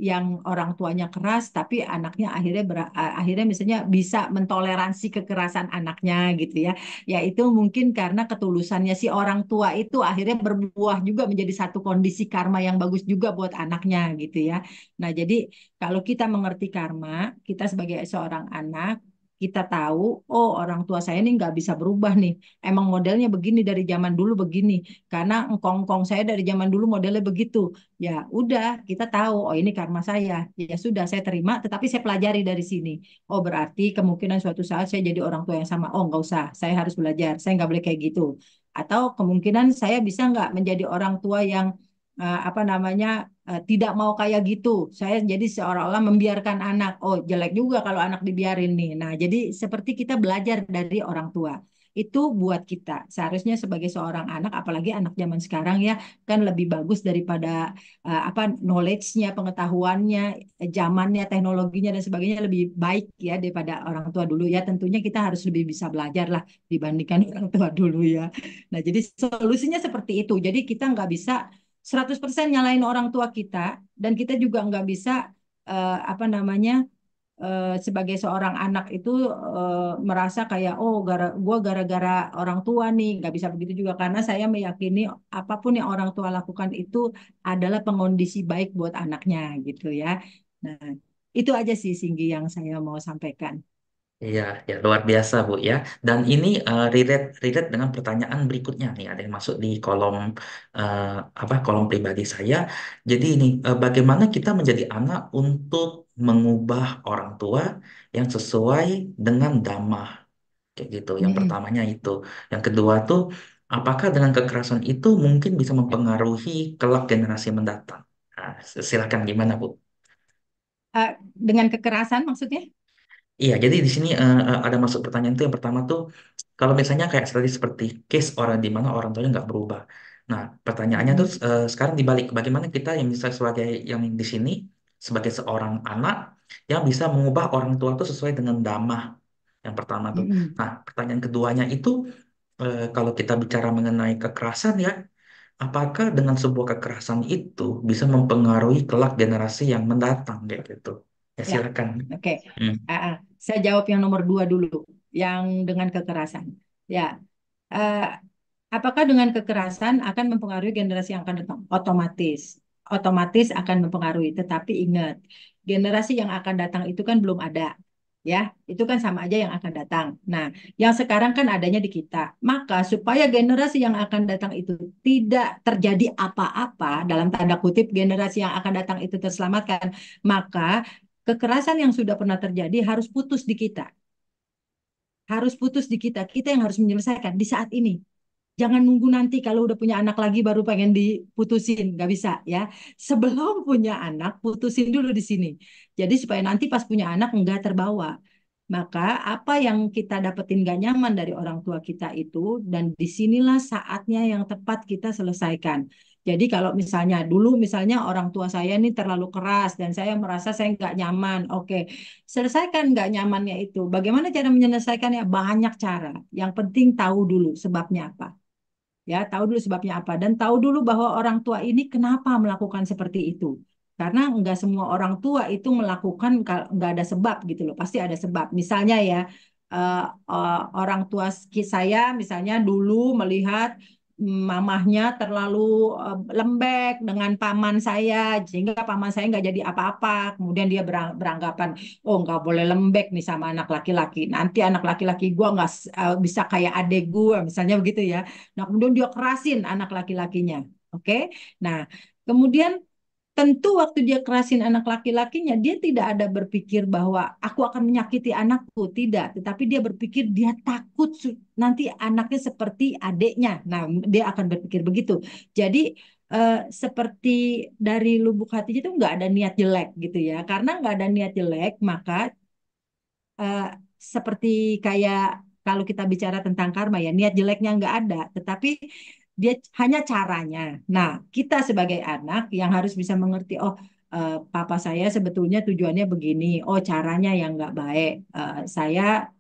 yang orang tuanya keras, tapi anaknya akhirnya misalnya bisa mentoleransi kekerasan anaknya gitu ya. Yaitu mungkin karena ketulusannya si orang tua itu akhirnya berbuah juga menjadi satu kondisi karma yang bagus juga buat anaknya gitu ya. Nah, jadi kalau kita mengerti karma, kita sebagai seorang anak, kita tahu, oh orang tua saya ini nggak bisa berubah nih. Emang modelnya begini dari zaman dulu begini. Karena engkong-engkong saya dari zaman dulu modelnya begitu. Ya udah, kita tahu, oh ini karma saya. Ya sudah, saya terima, tetapi saya pelajari dari sini. Oh berarti kemungkinan suatu saat saya jadi orang tua yang sama. Oh nggak usah, saya harus belajar. Saya nggak boleh kayak gitu. Atau kemungkinan saya bisa nggak menjadi orang tua yang apa namanya tidak mau kayak gitu. Saya jadi seolah-olah membiarkan anak. Oh jelek juga kalau anak dibiarin nih. Nah jadi seperti kita belajar dari orang tua. Itu buat kita. Seharusnya sebagai seorang anak, apalagi anak zaman sekarang ya, kan lebih bagus daripada apa knowledge-nya, pengetahuannya, zamannya, teknologinya dan sebagainya lebih baik ya daripada orang tua dulu ya. Tentunya kita harus lebih bisa belajar lah dibandingkan orang tua dulu ya. Nah, jadi solusinya seperti itu. Jadi kita nggak bisa 100% nyalain orang tua kita dan kita juga nggak bisa apa namanya sebagai seorang anak itu merasa kayak oh gua gara-gara orang tua nih nggak bisa begitu juga karena saya meyakini apapun yang orang tua lakukan itu adalah pengondisi baik buat anaknya gitu ya. Nah, itu aja sih Singgi yang saya mau sampaikan. Iya, ya luar biasa Bu ya. Dan ini relate dengan pertanyaan berikutnya nih, ada yang masuk di kolom eh, kolom pribadi saya. Jadi ini bagaimana kita menjadi anak untuk mengubah orang tua yang sesuai dengan Dhamma. Kayak gitu. Yang Mm-mm. pertamanya itu. Yang kedua tuh, apakah dengan kekerasan itu mungkin bisa mempengaruhi kelak generasi mendatang? Nah, silakan gimana, Bu? Dengan kekerasan maksudnya? Iya, jadi di sini ada masuk pertanyaan tuh yang pertama tuh, kalau misalnya kayak tadi seperti case orang di mana orang tuanya nggak berubah. Nah, pertanyaannya tuh Mm-mm. sekarang dibalik, bagaimana kita yang bisa sebagai yang di sini sebagai seorang anak yang bisa mengubah orang tua tuh sesuai dengan dhamma yang pertama tuh. Mm-mm. Nah, pertanyaan keduanya itu kalau kita bicara mengenai kekerasan ya, apakah dengan sebuah kekerasan itu bisa mempengaruhi kelak generasi yang mendatang kayak gitu? Ya Ya, silakan. oke. Hmm. Saya jawab yang nomor dua dulu, yang dengan kekerasan. Ya, eh, apakah dengan kekerasan akan mempengaruhi generasi yang akan datang? Otomatis, otomatis akan mempengaruhi. Tetapi ingat, generasi yang akan datang itu kan belum ada, ya. Itu kan sama aja yang akan datang. Nah, yang sekarang kan adanya di kita. Maka supaya generasi yang akan datang itu tidak terjadi apa-apa dalam tanda kutip generasi yang akan datang itu terselamatkan, maka kekerasan yang sudah pernah terjadi harus putus di kita. Harus putus di kita. Kita yang harus menyelesaikan di saat ini. Jangan nunggu nanti kalau udah punya anak lagi baru pengen diputusin. Nggak bisa ya. Sebelum punya anak, putusin dulu di sini. Jadi supaya nanti pas punya anak nggak terbawa. Maka apa yang kita dapetin gak nyaman dari orang tua kita itu, dan disinilah saatnya yang tepat kita selesaikan. Jadi kalau misalnya dulu misalnya orang tua saya ini terlalu keras dan saya merasa saya nggak nyaman, oke, selesaikan nggak nyamannya itu. Bagaimana cara menyelesaikannya? Banyak cara. Yang penting tahu dulu sebabnya apa. Ya, tahu dulu sebabnya apa dan tahu dulu bahwa orang tua ini kenapa melakukan seperti itu. Karena nggak semua orang tua itu melakukan nggak ada sebab gitu loh, pasti ada sebab. Misalnya ya, eh, orang tua saya misalnya dulu melihat mamahnya terlalu lembek dengan paman saya, sehingga paman saya nggak jadi apa-apa. Kemudian dia beranggapan, oh nggak boleh lembek nih sama anak laki-laki. Nanti anak laki-laki gua nggak bisa kayak adek gua, misalnya begitu ya. Nah, kemudian dia kerasin anak laki-lakinya. Oke. Nah, kemudian tentu waktu dia kerasin anak laki-lakinya, dia tidak ada berpikir bahwa aku akan menyakiti anakku, tidak. Tetapi dia berpikir dia takut nanti anaknya seperti adiknya. Nah, dia akan berpikir begitu. Jadi seperti dari lubuk hatinya itu nggak ada niat jelek gitu ya. Karena nggak ada niat jelek, maka eh, seperti kayak kalau kita bicara tentang karma ya, niat jeleknya nggak ada, tetapi dia hanya caranya. Nah, kita sebagai anak yang harus bisa mengerti, oh, papa saya sebetulnya tujuannya begini, oh caranya yang nggak baik. Saya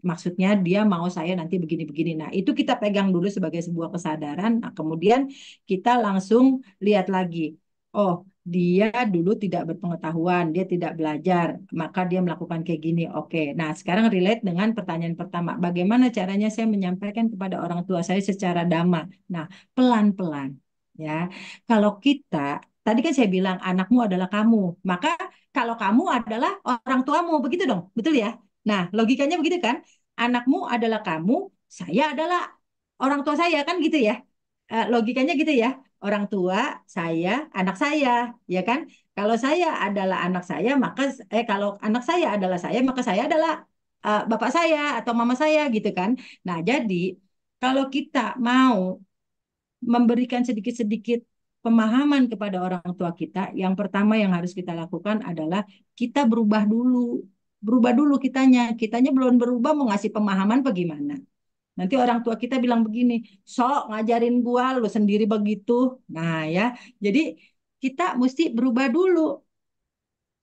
maksudnya dia mau saya nanti begini-begini. Nah, itu kita pegang dulu sebagai sebuah kesadaran. Nah, kemudian kita langsung lihat lagi. Oh, dia dulu tidak berpengetahuan, dia tidak belajar, maka dia melakukan kayak gini. Oke. Nah, sekarang relate dengan pertanyaan pertama. Bagaimana caranya saya menyampaikan kepada orang tua saya secara damai? Nah, pelan-pelan. Ya. Kalau kita, tadi kan saya bilang anakmu adalah kamu. Maka kalau kamu adalah orang tuamu, begitu dong. Betul ya? Nah, logikanya begitu kan? Anakmu adalah kamu, saya adalah orang tua saya kan gitu ya. Logikanya gitu ya. Orang tua saya, anak saya, ya kan? Kalau saya adalah anak saya, maka kalau anak saya adalah saya, maka saya adalah bapak saya atau mama saya gitu kan. Nah, jadi kalau kita mau memberikan sedikit-sedikit pemahaman kepada orang tua kita, yang pertama yang harus kita lakukan adalah kita berubah dulu. Berubah dulu kitanya. Kitanya belum berubah mau ngasih pemahaman bagaimana. Nanti orang tua kita bilang begini, sok ngajarin gua lu sendiri begitu. Nah ya, jadi kita mesti berubah dulu.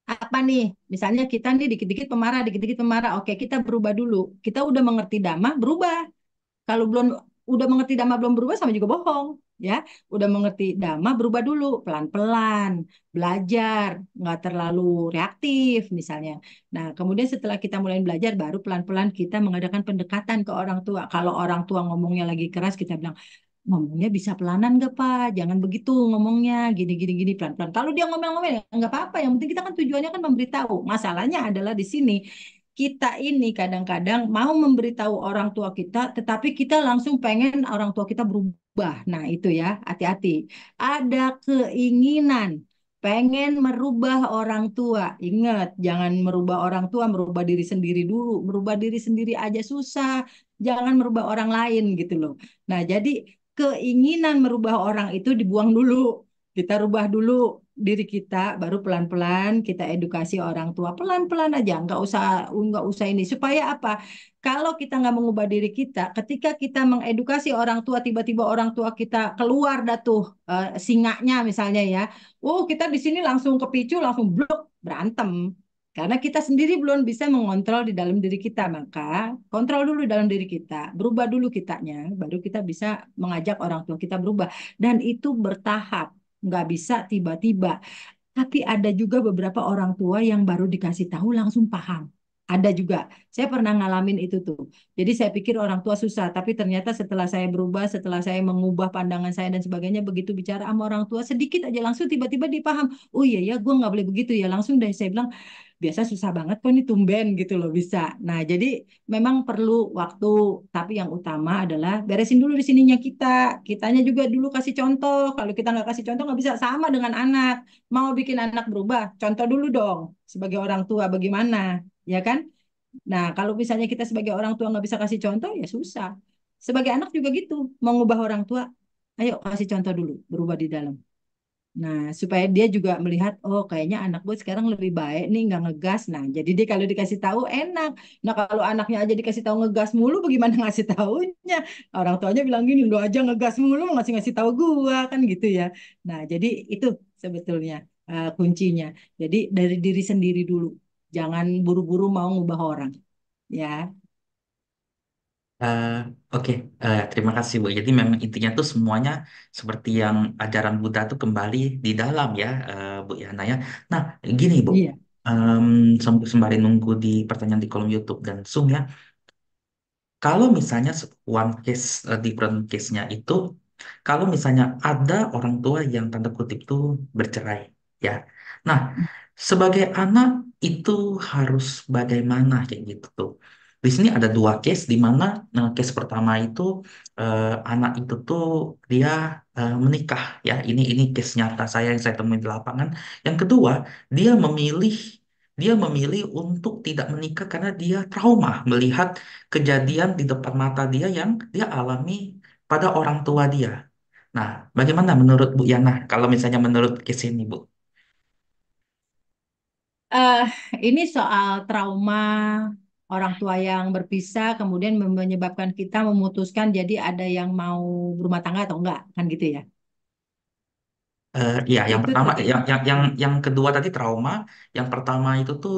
Apa nih? Misalnya kita nih dikit-dikit pemarah, dikit-dikit pemarah. Oke, kita berubah dulu. Kita udah mengerti dhamma, berubah. Kalau belum udah mengerti dhamma belum berubah sama juga bohong, ya. Udah mengerti dhamma berubah dulu, pelan-pelan, belajar, nggak terlalu reaktif misalnya. Nah, kemudian setelah kita mulai belajar baru pelan-pelan kita mengadakan pendekatan ke orang tua. Kalau orang tua ngomongnya lagi keras, kita bilang ngomongnya bisa pelanan gak Pak? Jangan begitu ngomongnya, gini gini gini pelan-pelan. Kalau dia ngomel-ngomel ya nggak apa-apa. Yang penting kita kan tujuannya kan memberitahu. Masalahnya adalah di sini kita ini kadang-kadang mau memberitahu orang tua kita, tetapi kita langsung pengen orang tua kita berubah. Nah, itu ya, hati-hati. Ada keinginan pengen merubah orang tua. Ingat, jangan merubah orang tua, merubah diri sendiri dulu. Merubah diri sendiri aja susah, jangan merubah orang lain gitu loh. Nah, jadi keinginan merubah orang itu dibuang dulu. Kita rubah dulu diri kita, baru pelan-pelan kita edukasi orang tua. Pelan-pelan aja, nggak usah ini. Supaya apa? Kalau kita nggak mengubah diri kita, ketika kita mengedukasi orang tua, tiba-tiba orang tua kita keluar dah tuh singanya misalnya ya. Oh, kita di sini langsung kepicu, langsung blok, berantem. Karena kita sendiri belum bisa mengontrol di dalam diri kita, maka kontrol dulu dalam diri kita, berubah dulu kitanya, baru kita bisa mengajak orang tua kita berubah. Dan itu bertahap, nggak bisa tiba-tiba. Tapi ada juga beberapa orang tua yang baru dikasih tahu langsung paham. Ada juga. Saya pernah ngalamin itu tuh. Jadi saya pikir orang tua susah, tapi ternyata setelah saya berubah, setelah saya mengubah pandangan saya dan sebagainya, begitu bicara sama orang tua sedikit aja langsung tiba-tiba dipaham. Oh iya ya, gue nggak boleh begitu ya. Langsung deh saya bilang, biasa susah banget kok ini tumben gitu loh bisa. Nah, jadi memang perlu waktu, tapi yang utama adalah beresin dulu di sininya kita. Kitanya juga dulu kasih contoh. Kalau kita nggak kasih contoh nggak bisa sama dengan anak. Mau bikin anak berubah, contoh dulu dong sebagai orang tua bagaimana, ya kan? Nah, kalau misalnya kita sebagai orang tua nggak bisa kasih contoh, ya susah. Sebagai anak juga gitu, mengubah orang tua, ayo kasih contoh dulu, berubah di dalam. Nah, supaya dia juga melihat, oh kayaknya anak gue sekarang lebih baik nih, nggak ngegas. Nah, jadi dia kalau dikasih tahu enak. Nah, kalau anaknya aja dikasih tahu ngegas mulu, bagaimana ngasih tahunya? Orang tuanya bilang gini, lu aja ngegas mulu, ngasih ngasih tahu gua kan gitu ya. Nah, jadi itu sebetulnya kuncinya. Jadi dari diri sendiri dulu, jangan buru-buru mau ngubah orang, ya. Eh, oke, terima kasih Bu. Jadi memang intinya tuh semuanya seperti yang ajaran Buddha tuh kembali di dalam ya, Bu Yana ya. Nah, gini Bu, Iya. Em, sembari nunggu di pertanyaan di kolom YouTube dan Zoom ya. Kalau misalnya one case, different case-nya itu, kalau misalnya ada orang tua yang tanda kutip tuh bercerai, ya. Nah, sebagai anak itu harus bagaimana kayak gitu tuh. Di sini ada dua case di mana case pertama itu anak itu tuh dia menikah ya. Ini case nyata saya yang saya temui di lapangan. Yang kedua, dia memilih dia memilih untuk tidak menikah karena dia trauma melihat kejadian di depan mata dia yang dia alami pada orang tua dia. Nah, bagaimana menurut Bu Yana kalau misalnya menurut case ini, Bu? eh ini soal trauma orang tua yang berpisah, kemudian menyebabkan kita memutuskan jadi ada yang mau berumah tangga atau enggak, kan gitu ya. Iya, yang Itu pertama, terkait. yang kedua tadi trauma, yang pertama itu tuh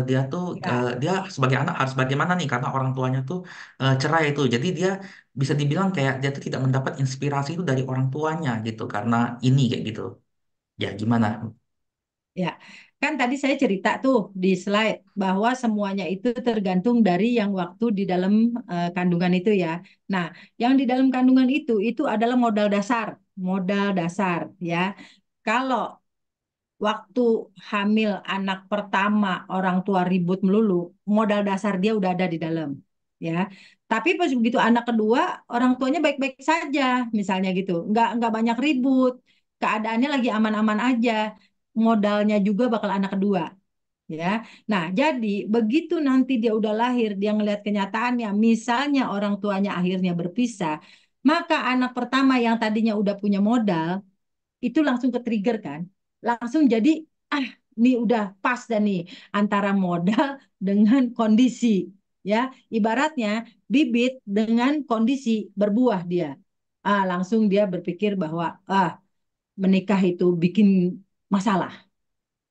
dia tuh Ya, dia sebagai anak harus bagaimana nih karena orang tuanya tuh cerai itu, jadi dia bisa dibilang kayak dia tuh tidak mendapat inspirasi itu dari orang tuanya gitu karena ini kayak gitu. Ya gimana? ya. Kan tadi saya cerita tuh di slide bahwa semuanya itu tergantung dari yang waktu di dalam kandungan itu ya. Nah, yang di dalam kandungan itu adalah modal dasar ya. Kalau waktu hamil anak pertama orang tua ribut melulu, modal dasar dia udah ada di dalam, ya. Tapi pas begitu anak kedua, orang tuanya baik-baik saja, misalnya gitu, nggak banyak ribut, keadaannya lagi aman-aman aja, modalnya juga bakal anak kedua, ya. Nah, jadi begitu nanti dia udah lahir, dia ngelihat kenyataannya, misalnya orang tuanya akhirnya berpisah, maka anak pertama yang tadinya udah punya modal itu langsung ke trigger kan, langsung jadi ah ini udah pas dan nih antara modal dengan kondisi, ya, ibaratnya bibit dengan kondisi berbuah dia, langsung dia berpikir bahwa menikah itu bikin masalah,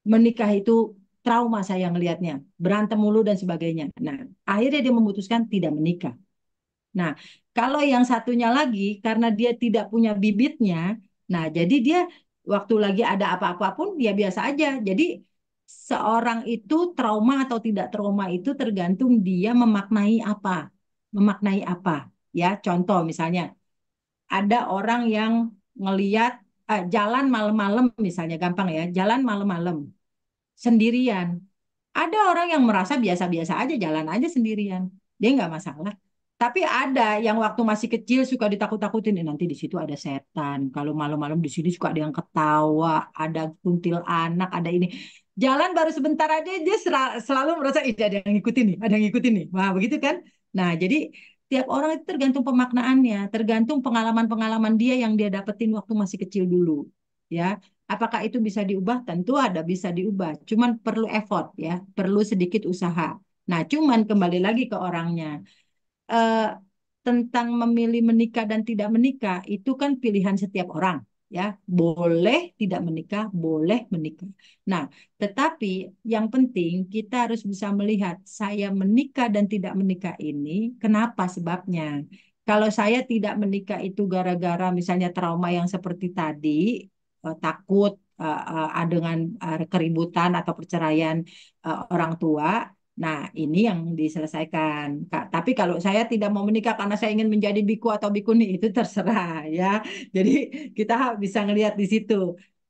menikah itu trauma saya ngelihatnya, berantem mulu dan sebagainya. Nah, akhirnya dia memutuskan tidak menikah. Nah, kalau yang satunya lagi karena dia tidak punya bibitnya, nah jadi dia waktu lagi ada apa-apa pun dia biasa aja. Jadi seorang itu trauma atau tidak trauma itu tergantung dia memaknai apa. Memaknai apa? Ya, contoh misalnya ada orang yang ngeliat jalan malam-malam misalnya gampang ya, jalan malam-malam sendirian. Ada orang yang merasa biasa-biasa aja jalan aja sendirian. Dia nggak masalah. Tapi ada yang waktu masih kecil suka ditakut-takutin, nanti di situ ada setan. Kalau malam-malam di sini suka ada yang ketawa, ada kuntilanak, ada ini. Jalan baru sebentar aja dia selalu merasa ih ada yang ngikutin nih, ada yang ngikutin nih. Wah, begitu kan? Nah, jadi tiap orang itu tergantung pemaknaannya, tergantung pengalaman-pengalaman dia yang dia dapetin waktu masih kecil dulu. Ya, apakah itu bisa diubah? Tentu ada bisa diubah. Cuman perlu effort ya, perlu sedikit usaha. Nah, cuman kembali lagi ke orangnya eh, tentang memilih menikah dan tidak menikah itu kan pilihan setiap orang ya boleh tidak menikah boleh menikah nah tetapi yang penting kita harus bisa melihat saya menikah dan tidak menikah ini kenapa sebabnya kalau saya tidak menikah itu gara-gara misalnya trauma yang seperti tadi takut dengan keributan atau perceraian orang tua. Nah, ini yang diselesaikan. Kak. Tapi kalau saya tidak mau menikah karena saya ingin menjadi biku atau bikuni, itu terserah ya. Jadi kita bisa ngelihat di situ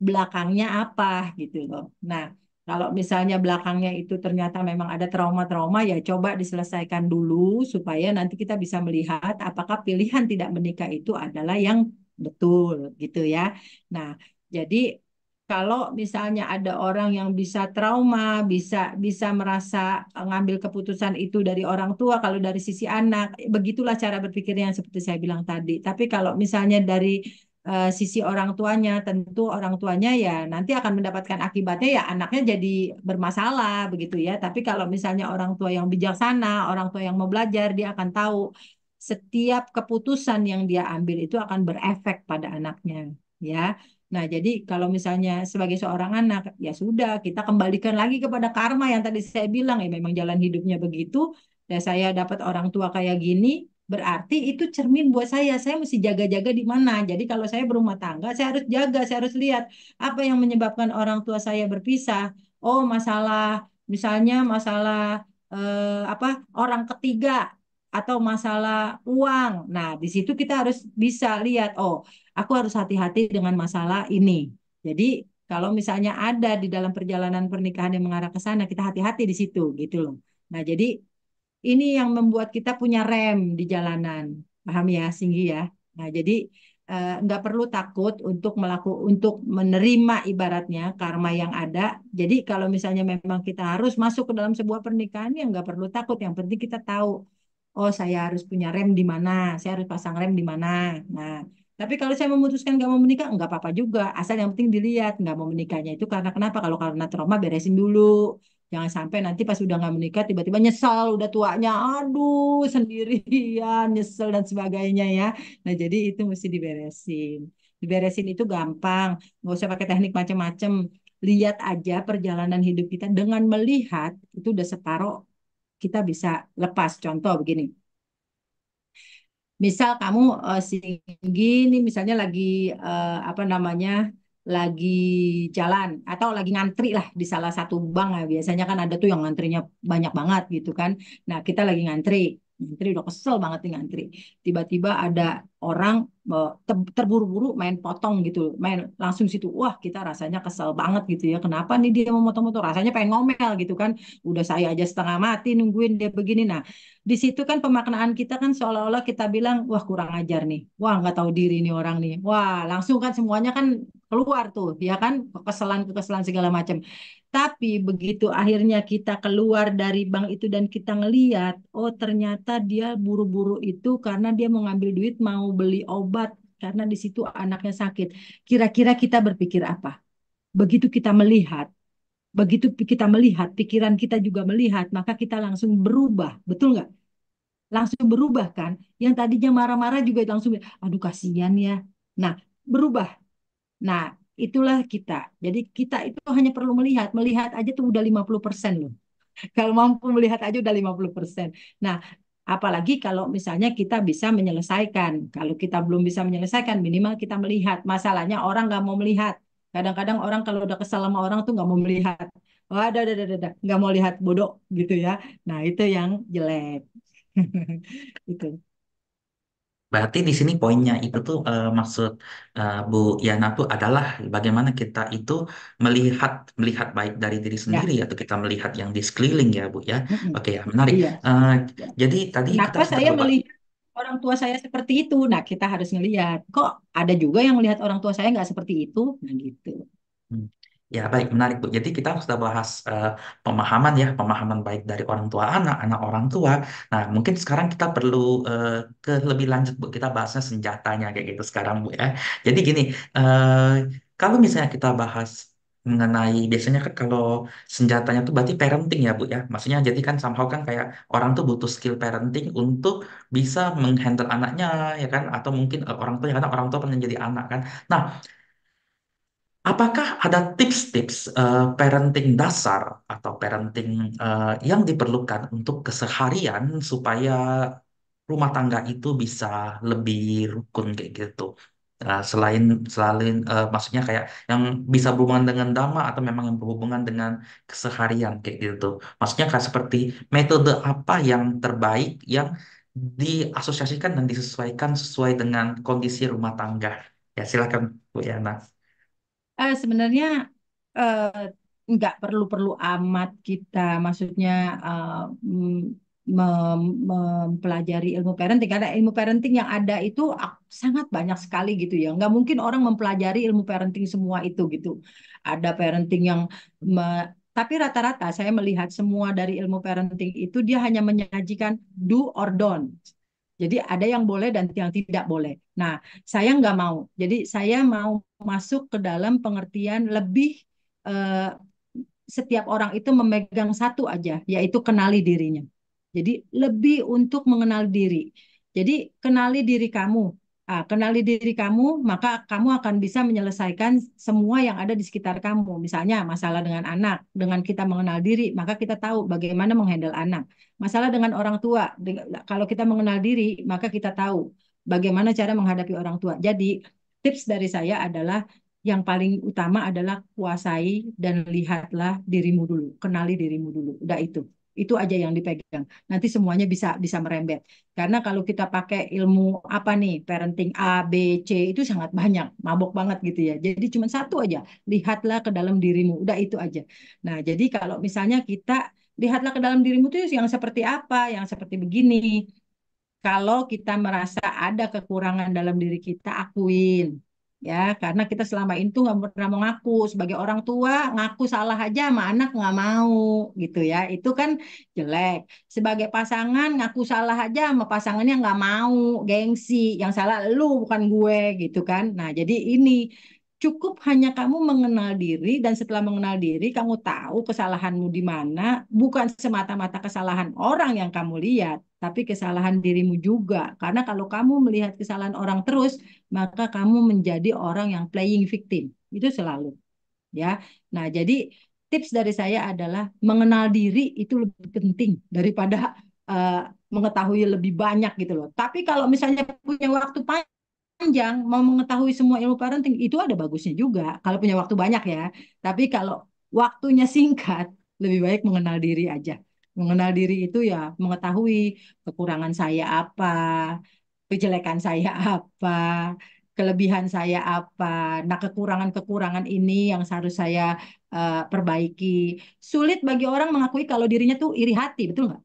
belakangnya apa gitu loh. Nah, kalau misalnya belakangnya itu ternyata memang ada trauma-trauma, ya coba diselesaikan dulu supaya nanti kita bisa melihat apakah pilihan tidak menikah itu adalah yang betul gitu ya. Nah, jadi kalau misalnya ada orang yang bisa trauma, bisa bisa merasa ngambil keputusan itu dari orang tua, kalau dari sisi anak, begitulah cara berpikirnya yang seperti saya bilang tadi. Tapi kalau misalnya dari sisi orang tuanya, tentu orang tuanya ya nanti akan mendapatkan akibatnya ya anaknya jadi bermasalah begitu ya. Tapi kalau misalnya orang tua yang bijaksana, orang tua yang mau belajar, dia akan tahu setiap keputusan yang dia ambil itu akan berefek pada anaknya, ya. Nah, jadi kalau misalnya sebagai seorang anak, ya sudah, kita kembalikan lagi kepada karma yang tadi saya bilang, ya memang jalan hidupnya begitu, dan saya dapat orang tua kayak gini, berarti itu cermin buat saya mesti jaga-jaga di mana. Jadi kalau saya berumah tangga, saya harus jaga, saya harus lihat apa yang menyebabkan orang tua saya berpisah. Oh, misalnya masalah apa orang ketiga atau masalah uang. Nah, di situ kita harus bisa lihat, oh, aku harus hati-hati dengan masalah ini. Jadi kalau misalnya ada di dalam perjalanan pernikahan yang mengarah ke sana, kita hati-hati di situ gitu loh. Nah, jadi ini yang membuat kita punya rem di jalanan. Paham ya, Singgi ya? Nah, jadi nggak perlu takut untuk untuk menerima ibaratnya karma yang ada. Jadi kalau misalnya memang kita harus masuk ke dalam sebuah pernikahan, ya nggak perlu takut. Yang penting kita tahu, oh saya harus punya rem di mana, saya harus pasang rem di mana. Nah, tapi kalau saya memutuskan nggak mau menikah, nggak apa-apa juga. Asal yang penting dilihat nggak mau menikahnya itu karena kenapa? Kalau karena trauma beresin dulu. Jangan sampai nanti pas udah nggak menikah tiba-tiba nyesal udah tuanya, aduh sendirian nyesel dan sebagainya ya. Nah jadi itu mesti diberesin. Diberesin itu gampang, nggak usah pakai teknik macam-macam. Lihat aja perjalanan hidup kita dengan melihat itu udah separoh kita bisa lepas. Contoh begini, misal kamu Singgi nih misalnya lagi apa namanya lagi jalan atau lagi ngantri lah di salah satu bank ya. Biasanya kan ada tuh yang ngantrinya banyak banget gitu kan. Nah, kita lagi ngantri. Ngantri udah kesel banget nih ngantri. Tiba-tiba ada orang terburu-buru main potong gitu, main langsung situ. Wah, kita rasanya kesel banget gitu ya. Kenapa nih dia mau motong-motong? Rasanya pengen ngomel gitu kan. Udah saya aja setengah mati nungguin dia begini. Nah, di situ kan pemaknaan kita kan seolah-olah kita bilang, wah kurang ajar nih, wah nggak tahu diri nih orang nih, wah langsung kan semuanya kan keluar tuh, ya kan, kekesalan segala macam. Tapi begitu akhirnya kita keluar dari bank itu dan kita ngeliat, oh ternyata dia buru-buru itu karena dia mau ngambil duit mau beli obat karena di situ anaknya sakit. Kira-kira kita berpikir apa? Begitu kita melihat, begitu kita melihat, pikiran kita juga melihat, maka kita langsung berubah, betul nggak? Langsung berubah kan. Yang tadinya marah-marah juga langsung, aduh kasihan ya. Nah, berubah. Nah, itulah kita. Jadi kita itu hanya perlu melihat. Melihat aja tuh udah 50% loh. Kalau mampu melihat aja udah 50%. Nah, apalagi kalau misalnya kita bisa menyelesaikan. Kalau kita belum bisa menyelesaikan, minimal kita melihat. Masalahnya orang nggak mau melihat. Kadang-kadang orang kalau udah kesal sama orang tuh nggak mau melihat. Oh, ada, nggak mau lihat bodoh gitu ya. Nah, itu yang jelek. Itu. Berarti di sini poinnya itu tuh maksud Bu Yana tuh adalah bagaimana kita itu melihat melihat baik dari diri sendiri Ya, atau kita melihat yang di sekeliling ya Bu ya. mm-mm. Oke ya menarik. Iya. Eh, Ya. jadi tadi kita Kenapa sempat saya berbagi. melihat? orang tua saya seperti itu. Nah, kita harus ngelihat, kok ada juga yang melihat orang tua saya nggak seperti itu. Nah, gitu. Hmm. Ya, baik, menarik, Bu. Jadi kita sudah bahas pemahaman ya, pemahaman baik dari orang tua anak orang tua. Nah, mungkin sekarang kita perlu eh, ke lebih lanjut, Bu. Kita bahasnya senjatanya kayak gitu sekarang, Bu ya. Jadi gini, eh, kalau misalnya kita bahas mengenai biasanya kan kalau senjatanya tuh berarti parenting ya, Bu ya. Maksudnya jadi kan somehow kan kayak orang tuh butuh skill parenting untuk bisa menghandle anaknya ya kan, atau mungkin orang tua ya karena orang tua pernah jadi anak kan. Nah, apakah ada tips-tips parenting dasar atau parenting yang diperlukan untuk keseharian supaya rumah tangga itu bisa lebih rukun kayak gitu? Selain selain maksudnya kayak yang bisa berhubungan dengan dhamma atau memang yang berhubungan dengan keseharian kayak gitu. Maksudnya kayak seperti metode apa yang terbaik yang diasosiasikan dan disesuaikan sesuai dengan kondisi rumah tangga. Ya, silakan Bu Yana. Sebenarnya eh, nggak perlu-perlu amat kita, maksudnya eh, mempelajari ilmu parenting karena ilmu parenting yang ada itu sangat banyak sekali gitu ya. Nggak mungkin orang mempelajari ilmu parenting semua itu gitu. Ada parenting yang tapi rata-rata saya melihat semua dari ilmu parenting itu dia hanya menyajikan do or don't. Jadi ada yang boleh dan yang tidak boleh. Nah, saya nggak mau. Jadi saya mau masuk ke dalam pengertian lebih eh, setiap orang itu memegang satu aja, yaitu kenali dirinya. Jadi lebih untuk mengenal diri. Jadi kenali diri kamu. Kenali diri kamu, maka kamu akan bisa menyelesaikan semua yang ada di sekitar kamu. Misalnya masalah dengan anak, dengan kita mengenal diri, maka kita tahu bagaimana menghandle anak. Masalah dengan orang tua, kalau kita mengenal diri, maka kita tahu bagaimana cara menghadapi orang tua. Jadi tips dari saya adalah yang paling utama adalah kuasai dan lihatlah dirimu dulu, kenali dirimu dulu. Udah itu. Itu aja yang dipegang. Nanti semuanya bisa bisa merembet. Karena kalau kita pakai ilmu apa nih, parenting A, B, C itu sangat banyak, mabok banget gitu ya. Jadi cuma satu aja, lihatlah ke dalam dirimu. Udah itu aja. Nah, jadi kalau misalnya kita lihatlah ke dalam dirimu itu yang seperti apa, yang seperti begini. Kalau kita merasa ada kekurangan dalam diri kita, akuin. Ya, karena kita selama itu nggak pernah mengaku. Sebagai orang tua, ngaku salah aja sama anak nggak mau, gitu ya. Itu kan jelek. Sebagai pasangan, ngaku salah aja sama pasangannya nggak mau, gengsi. Yang salah lu, bukan gue, gitu kan. Nah, jadi ini cukup hanya kamu mengenal diri dan setelah mengenal diri kamu tahu kesalahanmu di mana, bukan semata-mata kesalahan orang yang kamu lihat, tapi kesalahan dirimu juga. Karena kalau kamu melihat kesalahan orang terus, maka kamu menjadi orang yang playing victim. Itu selalu, ya. Nah, jadi tips dari saya adalah mengenal diri itu lebih penting daripada uh, mengetahui lebih banyak gitu loh. Tapi kalau misalnya punya waktu panjang mau mengetahui semua ilmu parenting itu ada bagusnya juga kalau punya waktu banyak ya. Tapi kalau waktunya singkat, lebih baik mengenal diri aja. Mengenal diri itu ya mengetahui kekurangan saya apa, kejelekan saya apa, kelebihan saya apa. Nah, kekurangan-kekurangan ini yang harus saya perbaiki. Sulit bagi orang mengakui kalau dirinya tuh iri hati, betul nggak?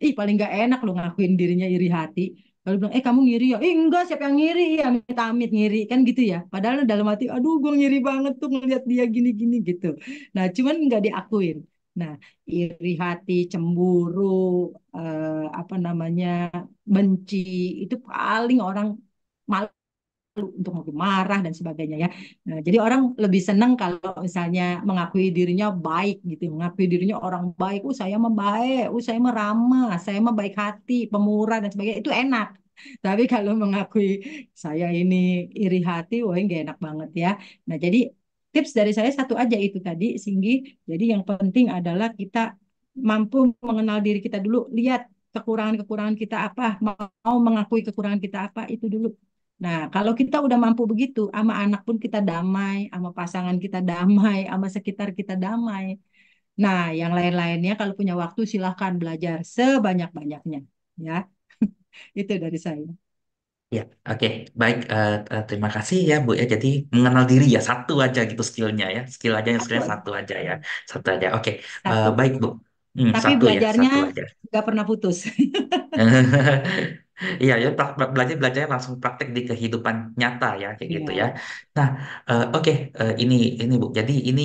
Ih, paling nggak enak lo ngakuin dirinya iri hati. Kalau bilang, kamu ngiri ya? Enggak, siapa yang ngiri? Ya, amit-amit ngiri. Kan gitu ya. Padahal dalam hati, aduh, gue ngiri banget tuh ngeliat dia gini-gini gitu. Nah, cuman nggak diakuin. Nah, iri hati, cemburu, apa namanya, benci, itu paling orang malu untuk mau marah dan sebagainya ya. Nah, jadi orang lebih senang kalau misalnya mengakui dirinya baik gitu, mengakui dirinya orang baik. Saya mah baik, saya mah ramah, saya mah baik hati, pemurah dan sebagainya itu enak. Tapi kalau mengakui saya ini iri hati, wah nggak enak banget ya. Nah, jadi tips dari saya satu aja itu tadi, Singgi. Jadi yang penting adalah kita mampu mengenal diri kita dulu, lihat kekurangan-kekurangan kita apa, mau mengakui kekurangan kita apa itu dulu. Nah, kalau kita udah mampu begitu, sama anak pun kita damai, sama pasangan kita damai, sama sekitar kita damai. Nah, yang lain-lainnya kalau punya waktu silahkan belajar sebanyak-banyaknya. Ya, itu dari saya. Ya, oke, baik. Terima kasih ya, Bu ya. Jadi mengenal diri ya satu aja gitu skillnya ya. Skill aja, Satu skillnya aja, satu aja ya, satu aja. Oke, satu. baik Bu. Tapi Satu ya, belajarnya satu aja. nggak pernah putus. Iya ya, belajar belajarnya langsung praktek di kehidupan nyata ya kayak gitu ya. Iya. Nah, oke, ini Bu. Jadi ini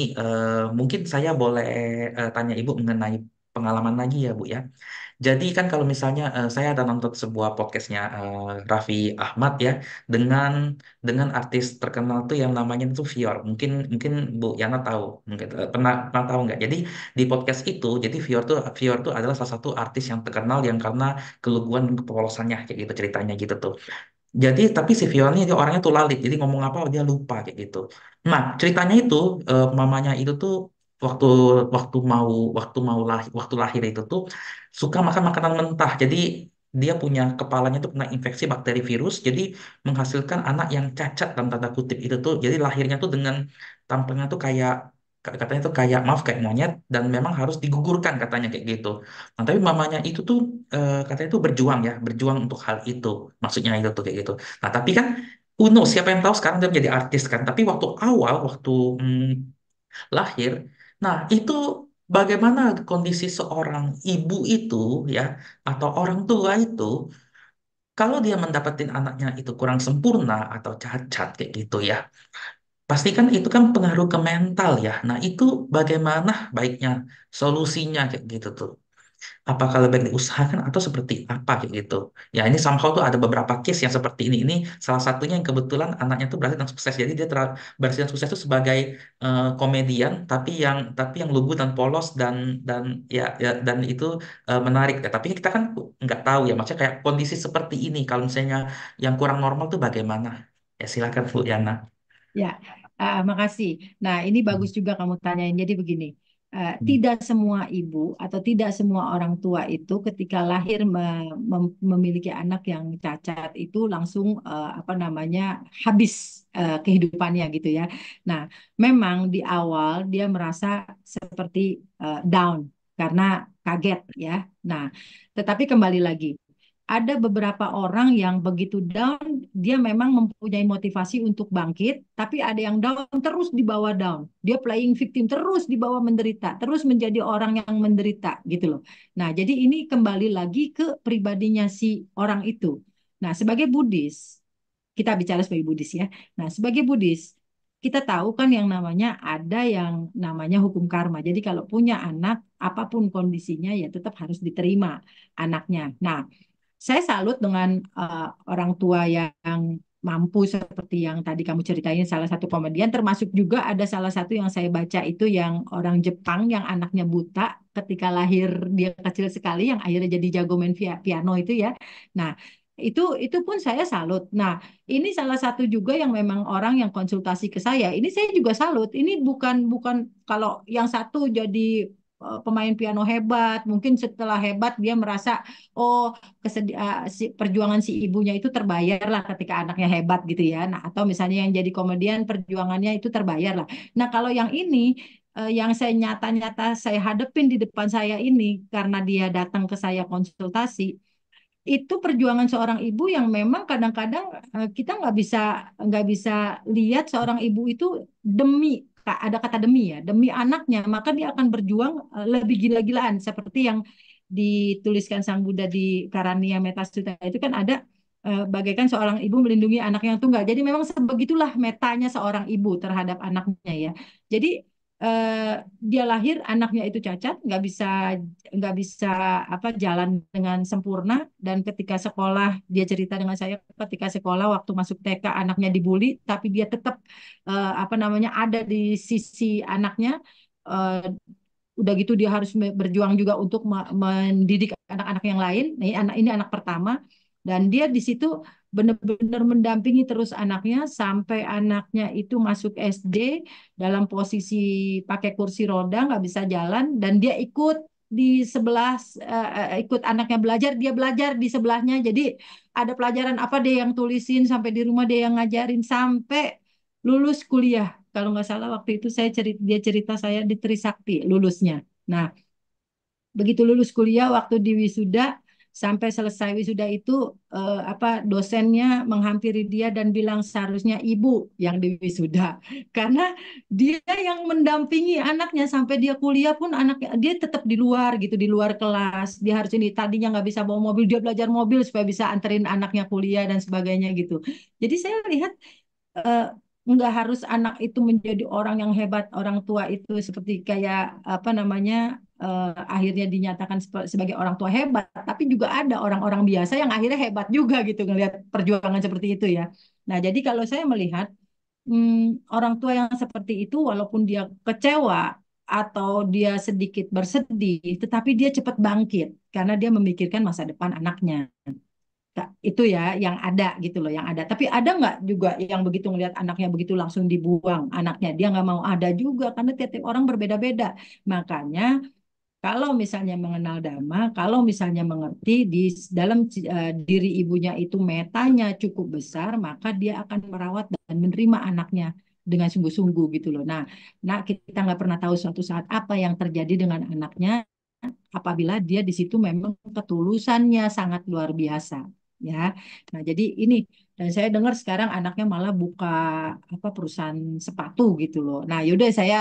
mungkin saya boleh tanya Ibu mengenai pengalaman lagi ya Bu ya. Jadi kan kalau misalnya saya ada nonton sebuah podcastnya Raffi Ahmad ya dengan artis terkenal tuh yang namanya tuh Vior. Mungkin mungkin Bu Yana tahu, mungkin pernah tahu nggak? Jadi di podcast itu, jadi Vior tuh adalah salah satu artis yang terkenal yang karena keluguan dan kepolosannya kayak gitu ceritanya gitu tuh. Jadi tapi si Vior ini dia orangnya tuh lalit, jadi ngomong apa dia lupa kayak gitu. Nah ceritanya itu mamanya itu tuh waktu waktu lahir itu tuh suka makan makanan mentah. Jadi dia punya kepalanya tuh kena infeksi bakteri virus, jadi menghasilkan anak yang cacat dalam tanda kutip itu tuh. Jadi lahirnya tuh dengan tampangnya tuh kayak katanya tuh kayak maaf kayak monyet dan memang harus digugurkan katanya kayak gitu. Nah, tapi mamanya itu tuh katanya tuh berjuang ya, berjuang untuk hal itu. Maksudnya itu tuh kayak gitu. Nah, tapi kan Uno siapa yang tahu sekarang dia menjadi artis kan. Tapi waktu awal, waktu lahir, nah itu bagaimana kondisi seorang ibu itu ya, atau orang tua itu, kalau dia mendapatkan anaknya itu kurang sempurna atau cacat kayak gitu ya, pasti kan itu kan pengaruh ke mental ya. Nah, itu bagaimana baiknya solusinya kayak gitu tuh. Apakah lebih baik diusahakan atau seperti apa kayak gitu. Ya ini somehow tuh ada beberapa case yang seperti ini. Ini salah satunya yang kebetulan anaknya tuh berhasil dan sukses. Jadi dia berhasil dan sukses itu sebagai komedian tapi yang lugu dan polos dan dan itu menarik ya. Tapi kita kan nggak tahu ya maksudnya kayak kondisi seperti ini kalau misalnya yang kurang normal tuh bagaimana? Ya silakan Bu Yana. Ya, makasih. Nah, ini bagus juga kamu tanyain. Jadi begini, tidak semua ibu atau tidak semua orang tua itu ketika lahir memiliki anak yang cacat itu langsung apa namanya habis kehidupannya gitu ya. Nah, memang di awal dia merasa seperti down karena kaget ya. Nah, tetapi kembali lagi ada beberapa orang yang begitu down, dia memang mempunyai motivasi untuk bangkit, tapi ada yang down terus di bawah down. Dia playing victim terus di bawah menderita, terus menjadi orang yang menderita gitu loh. Nah, jadi ini kembali lagi ke pribadinya si orang itu. Nah, sebagai Buddhis, kita bicara sebagai Buddhis ya. Nah, sebagai Buddhis, kita tahu kan yang namanya ada yang namanya hukum karma. Jadi kalau punya anak, apapun kondisinya ya tetap harus diterima anaknya. Nah, saya salut dengan orang tua yang mampu seperti yang tadi kamu ceritain salah satu komedian, termasuk juga ada salah satu yang saya baca itu yang orang Jepang yang anaknya buta ketika lahir dia kecil sekali yang akhirnya jadi jago main piano itu ya. Nah, itu pun saya salut. Nah, ini salah satu juga yang memang orang yang konsultasi ke saya. Ini saya juga salut. Ini bukan bukan kalau yang satu jadi pemain piano hebat, mungkin setelah hebat dia merasa oh perjuangan si ibunya itu terbayar lah ketika anaknya hebat gitu ya. Nah, atau misalnya yang jadi komedian perjuangannya itu terbayar lah. Nah, kalau yang ini yang saya nyata-nyata saya hadepin di depan saya ini karena dia datang ke saya konsultasi, itu perjuangan seorang ibu yang memang kadang-kadang kita nggak bisa lihat seorang ibu itu demi ada kata demi ya demi anaknya maka dia akan berjuang lebih gila-gilaan seperti yang dituliskan Sang Buddha di Karania Metta Sutta itu kan ada bagaikan seorang ibu melindungi anak yang tunggal. Jadi memang sebegitulah metanya seorang ibu terhadap anaknya ya. Jadi dia lahir anaknya itu cacat, nggak bisa apa jalan dengan sempurna dan ketika sekolah dia cerita dengan saya ketika sekolah waktu masuk TK anaknya dibully tapi dia tetap apa namanya ada di sisi anaknya. Eh, Udah gitu dia harus berjuang juga untuk mendidik anak-anak yang lain. Ini anak pertama dan dia di situ benar-benar mendampingi terus anaknya sampai anaknya itu masuk SD dalam posisi pakai kursi roda nggak bisa jalan dan dia ikut di sebelah ikut anaknya belajar dia belajar di sebelahnya jadi ada pelajaran apa dia yang tulisin sampai di rumah dia yang ngajarin sampai lulus kuliah kalau nggak salah waktu itu dia cerita saya di Trisakti lulusnya. Nah, begitu lulus kuliah waktu di wisuda Sampai selesai wisuda itu apa dosennya menghampiri dia dan bilang seharusnya ibu yang diwisuda karena dia yang mendampingi anaknya sampai dia kuliah pun anaknya dia tetap di luar gitu di luar kelas dia harus ini tadinya nggak bisa bawa mobil dia belajar mobil supaya bisa anterin anaknya kuliah dan sebagainya gitu. Jadi saya lihat eh, nggak harus anak itu menjadi orang yang hebat, orang tua itu seperti kayak apa namanya akhirnya dinyatakan sebagai orang tua hebat, tapi juga ada orang-orang biasa yang akhirnya hebat juga gitu ngelihat perjuangan seperti itu ya. Nah, jadi kalau saya melihat orang tua yang seperti itu walaupun dia kecewa atau dia sedikit bersedih, tetapi dia cepat bangkit karena dia memikirkan masa depan anaknya. Itu ya yang ada gitu loh yang ada tapi ada nggak juga yang begitu ngelihat anaknya begitu langsung dibuang anaknya dia nggak mau ada juga karena tiap-tiap orang berbeda-beda makanya kalau misalnya mengenal dhamma kalau misalnya mengerti di dalam diri ibunya itu metanya cukup besar maka dia akan merawat dan menerima anaknya dengan sungguh-sungguh gitu loh nah kita nggak pernah tahu suatu saat apa yang terjadi dengan anaknya apabila dia di situ memang ketulusannya sangat luar biasa ya. Nah, jadi ini dan saya dengar sekarang anaknya malah buka apa perusahaan sepatu gitu loh. Nah, yaudah saya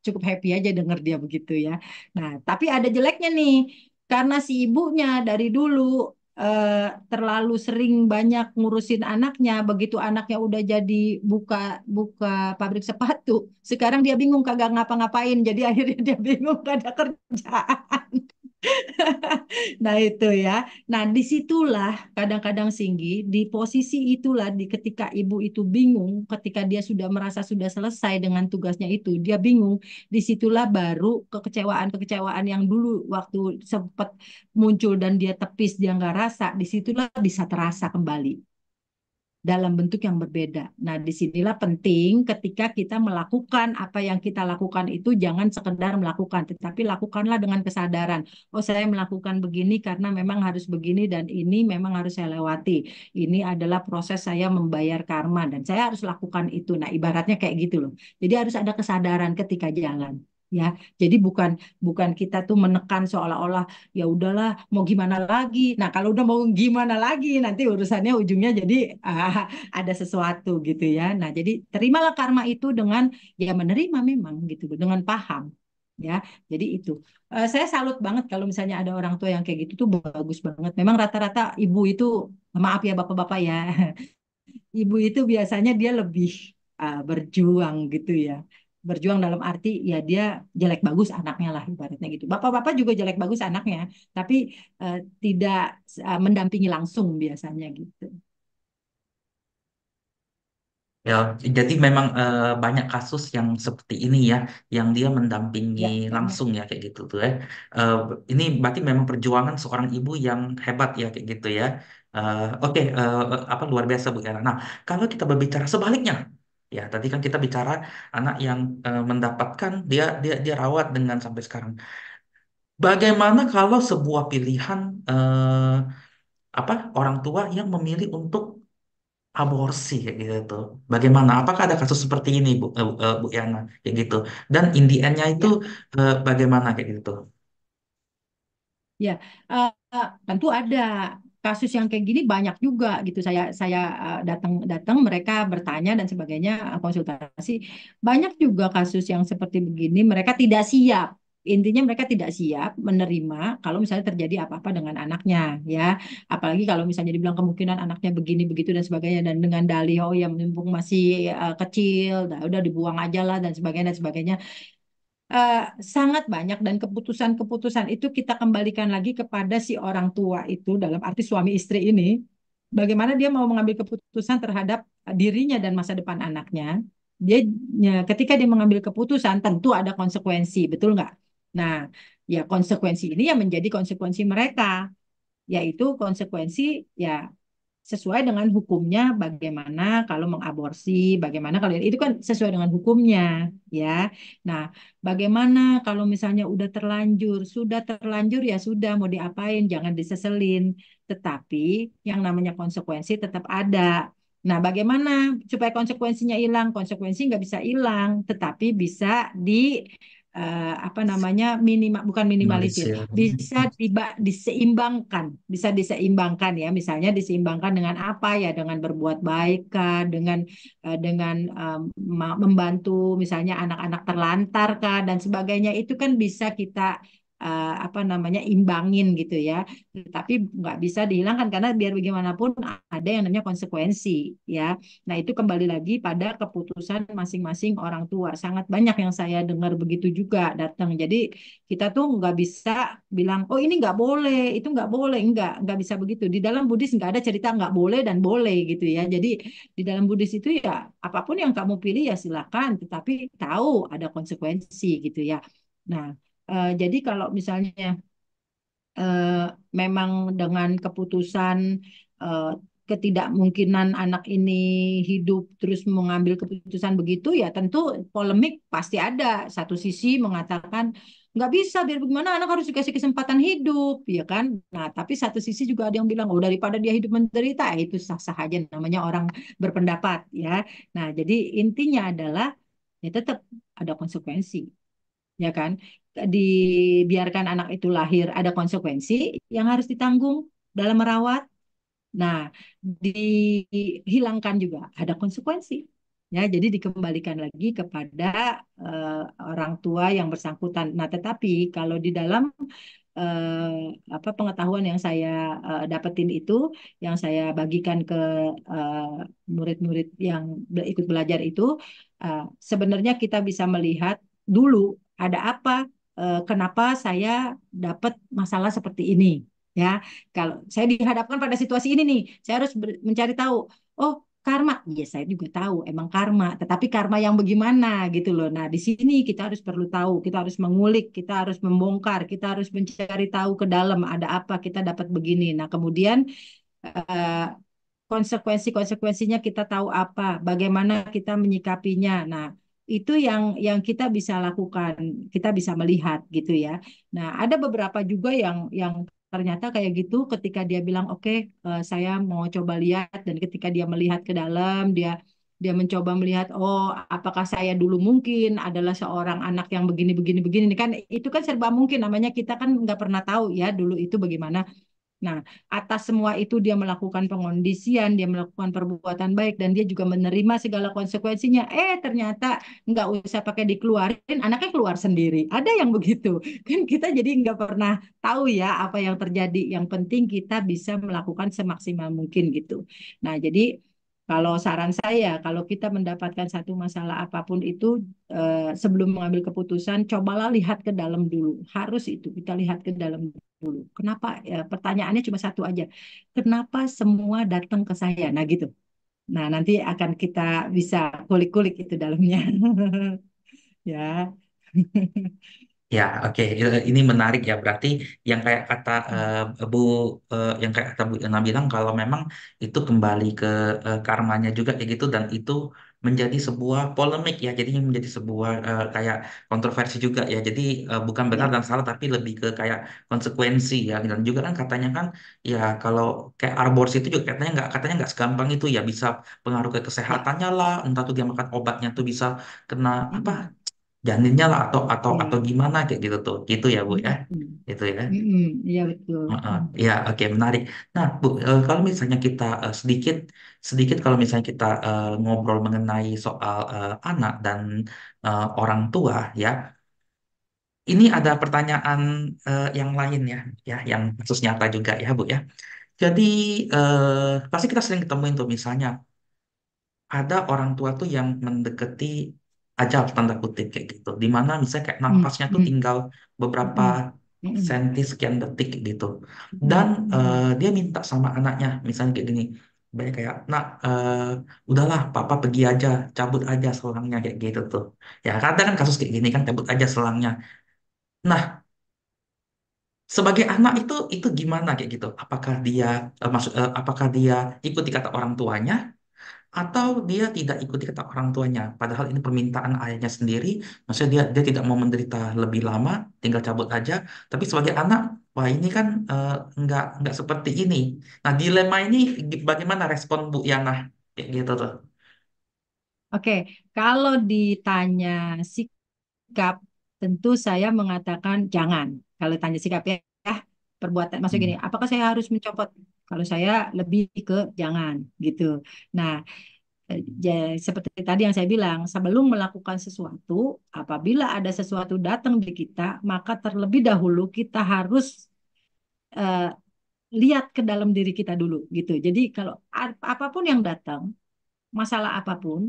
cukup happy aja dengar dia begitu ya. Nah, tapi ada jeleknya nih karena si ibunya dari dulu eh, terlalu sering banyak ngurusin anaknya, begitu anaknya udah jadi buka buka pabrik sepatu, sekarang dia bingung kagak ngapa-ngapain, jadi akhirnya dia bingung gak ada kerjaan. Nah itu ya. Nah disitulah kadang-kadang Singgi di posisi itulah di ketika ibu itu bingung, ketika dia sudah merasa sudah selesai dengan tugasnya itu, dia bingung. Disitulah baru kekecewaan-kekecewaan yang dulu waktu sempat muncul dan dia tepis dia nggak rasa, disitulah bisa terasa kembali dalam bentuk yang berbeda. Nah, disinilah penting ketika kita melakukan apa yang kita lakukan itu jangan sekedar melakukan, tetapi lakukanlah dengan kesadaran. Oh, saya melakukan begini karena memang harus begini dan ini memang harus saya lewati. Ini adalah proses saya membayar karma dan saya harus lakukan itu. Nah, ibaratnya kayak gitu loh. Jadi harus ada kesadaran ketika jalan. Ya, jadi bukan bukan kita tuh menekan seolah-olah ya udahlah mau gimana lagi. Nah, kalau udah mau gimana lagi nanti urusannya ujungnya jadi ada sesuatu gitu ya. Nah, jadi terimalah karma itu dengan ya menerima memang gitu dengan paham ya. Jadi itu saya salut banget kalau misalnya ada orang tua yang kayak gitu tuh bagus banget. Memang rata-rata ibu itu maaf ya bapak-bapak ya. Ibu itu biasanya dia lebih berjuang gitu ya. Berjuang dalam arti ya dia jelek bagus anaknya lah ibaratnya gitu. Bapak-bapak juga jelek bagus anaknya, tapi tidak mendampingi langsung biasanya gitu. Ya, jadi memang banyak kasus yang seperti ini ya, yang dia mendampingi Ya, banyak. langsung ya kayak gitu tuh ya. Eh, ini berarti memang perjuangan seorang ibu yang hebat ya kayak gitu ya. Oke, apa luar biasa Bu Era. Nah, kalau kita berbicara sebaliknya, ya tadi kan kita bicara anak yang mendapatkan dia rawat dengan sampai sekarang. Bagaimana kalau sebuah pilihan apa orang tua yang memilih untuk aborsi kayak gitu tuh. Bagaimana? Apakah ada kasus seperti ini Bu Yana kayak gitu? Dan in the end-nya itu Ya, bagaimana kayak gitu tuh? ya, tentu ada kasus yang kayak gini banyak juga gitu. Saya datang datang mereka bertanya dan sebagainya konsultasi. Banyak juga kasus yang seperti begini. Mereka tidak siap. Intinya mereka tidak siap menerima kalau misalnya terjadi apa-apa dengan anaknya, ya. Apalagi kalau misalnya dibilang kemungkinan anaknya begini begitu dan sebagainya dan dengan dalih oh ya mumpung masih kecil, udah dibuang aja lah dan sebagainya dan sebagainya eh, sangat banyak dan keputusan-keputusan itu kita kembalikan lagi kepada si orang tua itu dalam arti suami istri ini bagaimana dia mau mengambil keputusan terhadap dirinya dan masa depan anaknya dia ketika dia mengambil keputusan tentu ada konsekuensi betul nggak nah ya konsekuensi ini yang menjadi konsekuensi mereka yaitu konsekuensi ya sesuai dengan hukumnya bagaimana kalau mengaborsi, bagaimana kalau itu kan sesuai dengan hukumnya, ya. Nah, bagaimana kalau misalnya sudah terlanjur ya sudah mau diapain, jangan diseselin. Tetapi yang namanya konsekuensi tetap ada. Nah, bagaimana supaya konsekuensinya hilang? Konsekuensi nggak bisa hilang, tetapi bisa di apa namanya, bukan minimalisir, Malaysia. bisa diseimbangkan ya, misalnya diseimbangkan dengan apa ya, dengan berbuat baik kah, dengan membantu misalnya anak-anak terlantar kah dan sebagainya, itu kan bisa kita apa namanya, imbangin gitu ya. Tapi nggak bisa dihilangkan karena biar bagaimanapun ada yang namanya konsekuensi ya. Nah, itu kembali lagi pada keputusan masing-masing orang tua. Sangat banyak yang saya dengar begitu juga datang. Jadi kita tuh nggak bisa bilang, oh ini nggak boleh, itu nggak boleh. Nggak bisa begitu. Di dalam Buddhis nggak ada cerita nggak boleh dan boleh gitu ya. Jadi di dalam Buddhis itu ya apapun yang kamu pilih ya silakan, tetapi tahu ada konsekuensi gitu ya. Nah, jadi kalau misalnya eh, memang dengan keputusan eh, ketidakmungkinan anak ini hidup terus mengambil keputusan begitu ya tentu polemik pasti ada. Satu sisi mengatakan nggak bisa, biar bagaimana anak harus dikasih kesempatan hidup ya kan. Nah tapi satu sisi juga ada yang bilang oh daripada dia hidup menderita, itu sah-sah aja, namanya orang berpendapat ya. Nah jadi intinya adalah ya tetap ada konsekuensi ya kan. Dibiarkan anak itu lahir ada konsekuensi yang harus ditanggung dalam merawat. Nah, dihilangkan juga ada konsekuensi. Ya, jadi dikembalikan lagi kepada orang tua yang bersangkutan. Nah, tetapi kalau di dalam apa pengetahuan yang saya dapetin itu, yang saya bagikan ke murid-murid yang ikut belajar itu, sebenarnya kita bisa melihat dulu ada apa, kenapa saya dapat masalah seperti ini. Ya, kalau saya dihadapkan pada situasi ini nih, saya harus mencari tahu, oh karma, iya saya juga tahu emang karma, tetapi karma yang bagaimana gitu loh. Nah, di sini kita harus perlu tahu, kita harus mengulik, kita harus membongkar, kita harus mencari tahu ke dalam ada apa kita dapat begini. Nah, kemudian eh, konsekuensinya kita tahu apa, bagaimana kita menyikapinya. Nah, itu yang kita bisa lakukan, kita bisa melihat gitu ya. Nah, ada beberapa juga yang ternyata kayak gitu ketika dia bilang oke, saya mau coba lihat, dan ketika dia melihat ke dalam, dia dia mencoba melihat, oh apakah saya dulu mungkin adalah seorang anak yang begini begini begini. Kan itu kan serba mungkin, namanya kita kan nggak pernah tahu ya dulu itu bagaimana. Nah, atas semua itu dia melakukan pengondisian, dia melakukan perbuatan baik, dan dia juga menerima segala konsekuensinya. Ternyata nggak usah pakai dikeluarin, anaknya keluar sendiri. Ada yang begitu. Kan kita jadi nggak pernah tahu ya apa yang terjadi. Yang penting kita bisa melakukan semaksimal mungkin gitu. Nah, jadi kalau saran saya, kalau kita mendapatkan satu masalah apapun itu, sebelum mengambil keputusan, cobalah lihat ke dalam dulu. Harus itu, kita lihat ke dalam dulu. Kenapa? Ya, pertanyaannya cuma satu aja. Kenapa semua datang ke saya? Nah, gitu. Nah, nanti akan kita bisa kulik-kulik itu dalamnya. Ya. Ya, oke. Ini menarik ya. Berarti yang kayak kata Bu, yang kayak kata Bu Yana bilang kalau memang itu kembali ke karmanya juga kayak gitu, dan itu menjadi sebuah polemik ya. Jadi menjadi sebuah kayak kontroversi juga ya. Jadi bukan benar Ya. dan salah, tapi lebih ke kayak konsekuensi ya. Dan juga kan katanya kan ya kalau kayak aborsi itu juga katanya nggak segampang itu ya, bisa pengaruh ke Ya. kesehatannya lah. Entah tuh dia makan obatnya tuh bisa kena apa Mm-mm. janinnya lah, atau Ya. gimana kayak gitu tuh, gitu ya Bu ya, Mm-mm. gitu ya. Mm-mm. Iya, betul. Heeh. Mm. Ya, oke, menarik. Nah Bu, kalau misalnya kita sedikit sedikit kalau misalnya kita ngobrol mengenai soal anak dan orang tua ya, ini ada pertanyaan yang lain ya, ya yang kasus nyata juga ya Bu ya. Jadi pasti kita sering ketemuin tuh misalnya ada orang tua tuh yang mendeketi ajal tanda kutip kayak gitu, di mana misalnya kayak Mm. napasnya tuh Mm. tinggal beberapa Mm. Mm. senti sekian detik gitu, dan Mm. Mm. dia minta sama anaknya misalnya kayak gini, banyak kayak nak, udahlah papa pergi aja, cabut aja selangnya kayak gitu tuh ya, kadang kan kasus kayak gini kan, cabut aja selangnya. Nah, sebagai anak itu gimana kayak gitu, apakah dia apakah dia ikuti kata orang tuanya, atau dia tidak ikuti kata orang tuanya, padahal ini permintaan ayahnya sendiri, maksudnya dia tidak mau menderita lebih lama, tinggal cabut aja. Tapi sebagai anak, wah ini kan nggak seperti ini. Nah, dilema ini bagaimana respon Bu Yana kayak gitu tuh? Oke, kalau ditanya sikap tentu saya mengatakan jangan. Kalau tanya sikap ya, perbuatan, maksud gini, Hmm. apakah saya harus mencopot? Kalau saya lebih ke jangan gitu. Nah, seperti tadi yang saya bilang, sebelum melakukan sesuatu, apabila ada sesuatu datang di kita, maka terlebih dahulu kita harus eh, lihat ke dalam diri kita dulu gitu. Jadi kalau apapun yang datang, masalah apapun,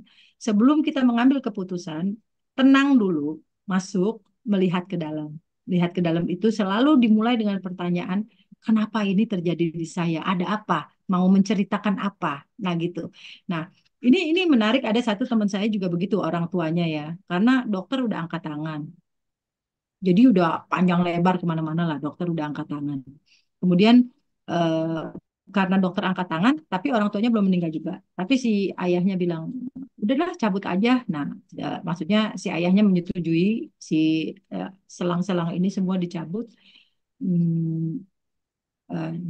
sebelum kita mengambil keputusan, tenang dulu, masuk, melihat ke dalam. Lihat ke dalam itu selalu dimulai dengan pertanyaan, kenapa ini terjadi di saya? Ada apa? Mau menceritakan apa? Nah gitu. Nah, ini menarik. Ada satu teman saya juga begitu orang tuanya ya, karena dokter udah angkat tangan. Jadi udah panjang lebar kemana-mana lah, dokter udah angkat tangan. Kemudian eh, karena dokter angkat tangan, tapi orang tuanya belum meninggal juga. Tapi si ayahnya bilang, udahlah cabut aja. Nah, maksudnya si ayahnya menyetujui si eh, selang-selang ini semua dicabut. Hmm,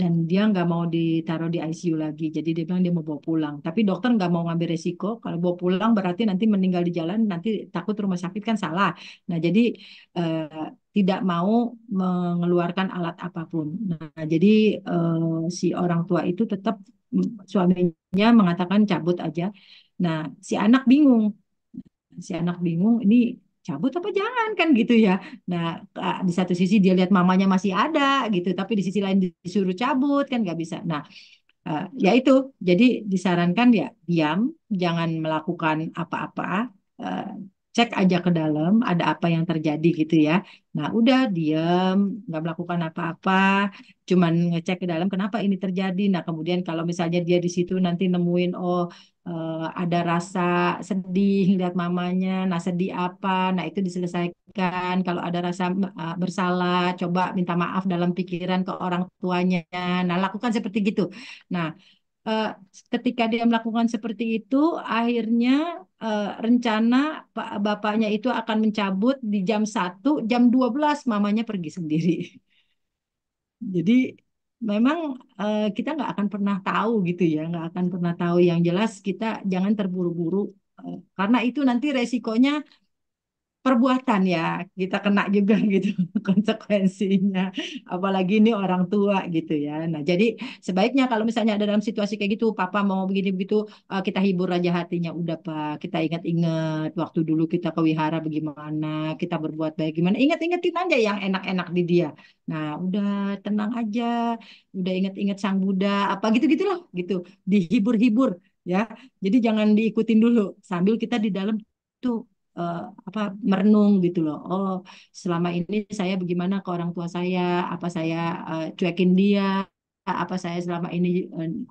dan dia nggak mau ditaruh di ICU lagi. Jadi dia bilang dia mau bawa pulang. Tapi dokter nggak mau ngambil resiko. Kalau bawa pulang berarti nanti meninggal di jalan, nanti takut rumah sakit kan salah. Nah, jadi tidak mau mengeluarkan alat apapun. Nah, jadi si orang tua itu tetap suaminya mengatakan cabut aja. Nah, si anak bingung, ini cabut apa jangan kan gitu ya. Nah, di satu sisi dia lihat mamanya masih ada gitu, tapi di sisi lain disuruh cabut kan nggak bisa. Nah, ya itu, jadi disarankan ya diam, jangan melakukan apa-apa, eh, cek aja ke dalam ada apa yang terjadi gitu ya. Nah udah diam, nggak melakukan apa-apa, cuman ngecek ke dalam kenapa ini terjadi. Nah kemudian kalau misalnya dia di situ nanti nemuin oh ada rasa sedih lihat mamanya, nah sedih apa, nah itu diselesaikan. Kalau ada rasa bersalah, coba minta maaf dalam pikiran ke orang tuanya. Nah lakukan seperti gitu. Nah, eh, ketika dia melakukan seperti itu, akhirnya rencana bapaknya itu akan mencabut di jam 1, jam 12 mamanya pergi sendiri. Jadi memang kita nggak akan pernah tahu gitu ya, nggak akan pernah tahu. Yang jelas kita jangan terburu-buru, karena itu nanti resikonya perbuatan ya kita kena juga gitu konsekuensinya, apalagi ini orang tua gitu ya. Nah jadi sebaiknya kalau misalnya ada dalam situasi kayak gitu papa mau begini begitu, kita hibur aja hatinya, udah pak kita ingat-ingat waktu dulu kita ke wihara bagaimana, kita berbuat baik gimana, ingat-ingatin aja yang enak-enak di dia. Nah udah tenang aja, udah ingat-ingat sang Buddha apa gitu gitulah gitu, dihibur-hibur ya. Jadi jangan diikutin dulu sambil kita di dalam tuh eh, apa merenung gitu loh. Oh, selama ini saya bagaimana ke orang tua saya, apa saya cuekin dia, apa saya selama ini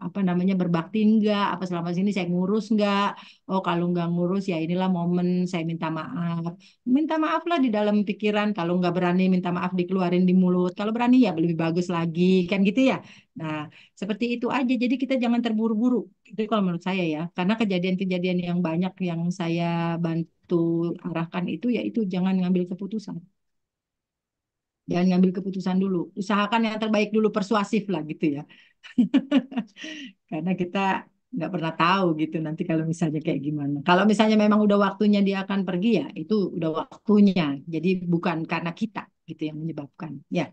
apa namanya berbakti enggak, apa selama ini saya ngurus enggak. Oh, kalau enggak ngurus ya inilah momen saya minta maaf. Minta maaf lah di dalam pikiran, kalau enggak berani minta maaf dikeluarin di mulut. Kalau berani ya lebih bagus lagi, kan gitu ya. Nah, seperti itu aja. Jadi kita jangan terburu-buru. Itu kalau menurut saya ya. Karena kejadian-kejadian yang banyak yang saya bantu arahkan itu ya itu jangan ngambil keputusan. Jangan ngambil keputusan dulu. Usahakan yang terbaik dulu, persuasif lah gitu ya. Karena kita nggak pernah tahu gitu nanti kalau misalnya kayak gimana. Kalau misalnya memang udah waktunya dia akan pergi ya itu udah waktunya. Jadi bukan karena kita gitu yang menyebabkan. Ya,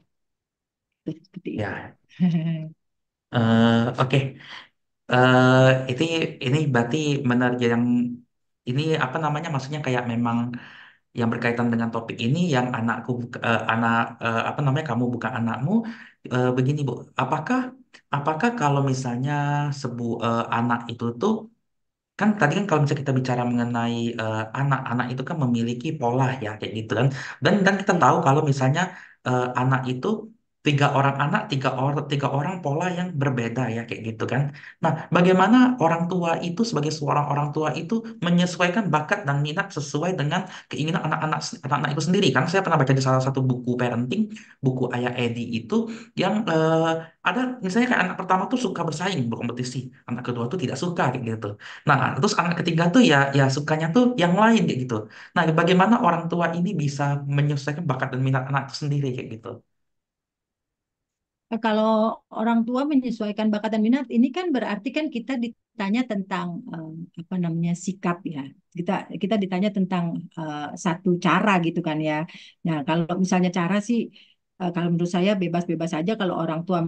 seperti itu. Ya, oke. Eh, ini ini berarti benar yang ini apa namanya maksudnya kayak memang yang berkaitan dengan topik ini yang apa namanya kamu bukan anakmu, begini Bu, apakah apakah kalau misalnya anak itu tuh kan tadi kan kalau misalnya kita bicara mengenai anak-anak itu kan memiliki pola ya kayak gitu kan, dan kita Ya. tahu kalau misalnya anak itu tiga orang pola yang berbeda ya kayak gitu kan. Nah, bagaimana orang tua itu sebagai seorang orang tua itu menyesuaikan bakat dan minat sesuai dengan keinginan anak-anak itu sendiri? Kan saya pernah baca di salah satu buku parenting, buku Ayah Edi itu yang ada misalnya kayak anak pertama tuh suka bersaing berkompetisi, anak kedua tuh tidak suka kayak gitu. Nah, terus anak ketiga tuh ya sukanya tuh yang lain kayak gitu. Nah, bagaimana orang tua ini bisa menyesuaikan bakat dan minat anak itu sendiri kayak gitu? Kalau orang tua menyesuaikan bakat dan minat, ini kan berarti kan kita ditanya tentang apa namanya sikap ya. Kita kita ditanya tentang satu cara gitu kan ya. Nah, kalau misalnya cara sih, kalau menurut saya bebas-bebas saja kalau orang tua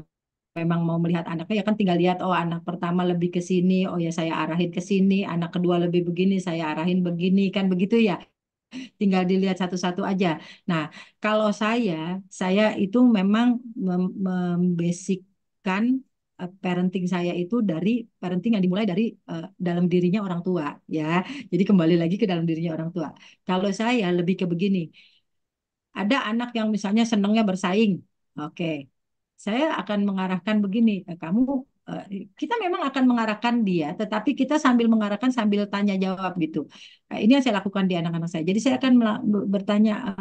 memang mau melihat anaknya ya kan tinggal lihat oh anak pertama lebih ke sini, oh ya saya arahin ke sini, anak kedua lebih begini, saya arahin begini kan begitu ya. Tinggal dilihat satu-satu aja. Nah, kalau saya itu memang membasickan parenting saya itu dari parenting yang dimulai dari dalam dirinya orang tua, ya. Jadi kembali lagi ke dalam dirinya orang tua. Kalau saya lebih ke begini, ada anak yang misalnya senangnya bersaing. Oke. Saya akan mengarahkan begini, kamu eh, kita memang akan mengarahkan dia, tetapi kita sambil mengarahkan sambil tanya jawab gitu. Ini yang saya lakukan di anak-anak saya. Jadi saya akan bertanya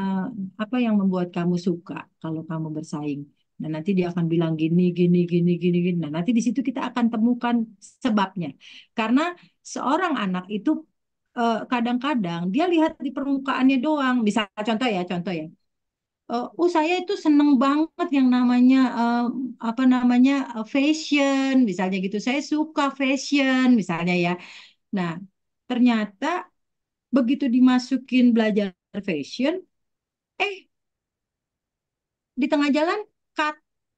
apa yang membuat kamu suka kalau kamu bersaing. Nah, nanti dia akan bilang gini, gini, gini, gini, gini. Nah, nanti di situ kita akan temukan sebabnya. Karena seorang anak itu kadang-kadang dia lihat di permukaannya doang. Bisa contoh ya. Saya itu seneng banget yang namanya apa namanya fashion, misalnya gitu. Saya suka fashion, misalnya ya. Nah, ternyata begitu dimasukin belajar fashion, eh di tengah jalan cut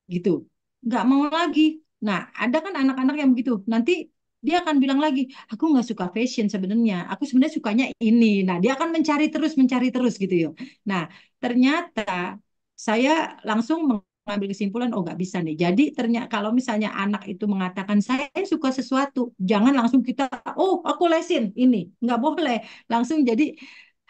gitu, nggak mau lagi. Nah, ada kan anak-anak yang begitu. Nanti dia akan bilang lagi, aku nggak suka fashion sebenarnya. Aku sebenarnya sukanya ini. Nah, dia akan mencari terus gitu yo. Nah, ternyata saya langsung mengambil kesimpulan, oh nggak bisa nih. Jadi ternyata kalau misalnya anak itu mengatakan saya suka sesuatu, jangan langsung kita, oh aku lesin ini, nggak boleh. Langsung jadi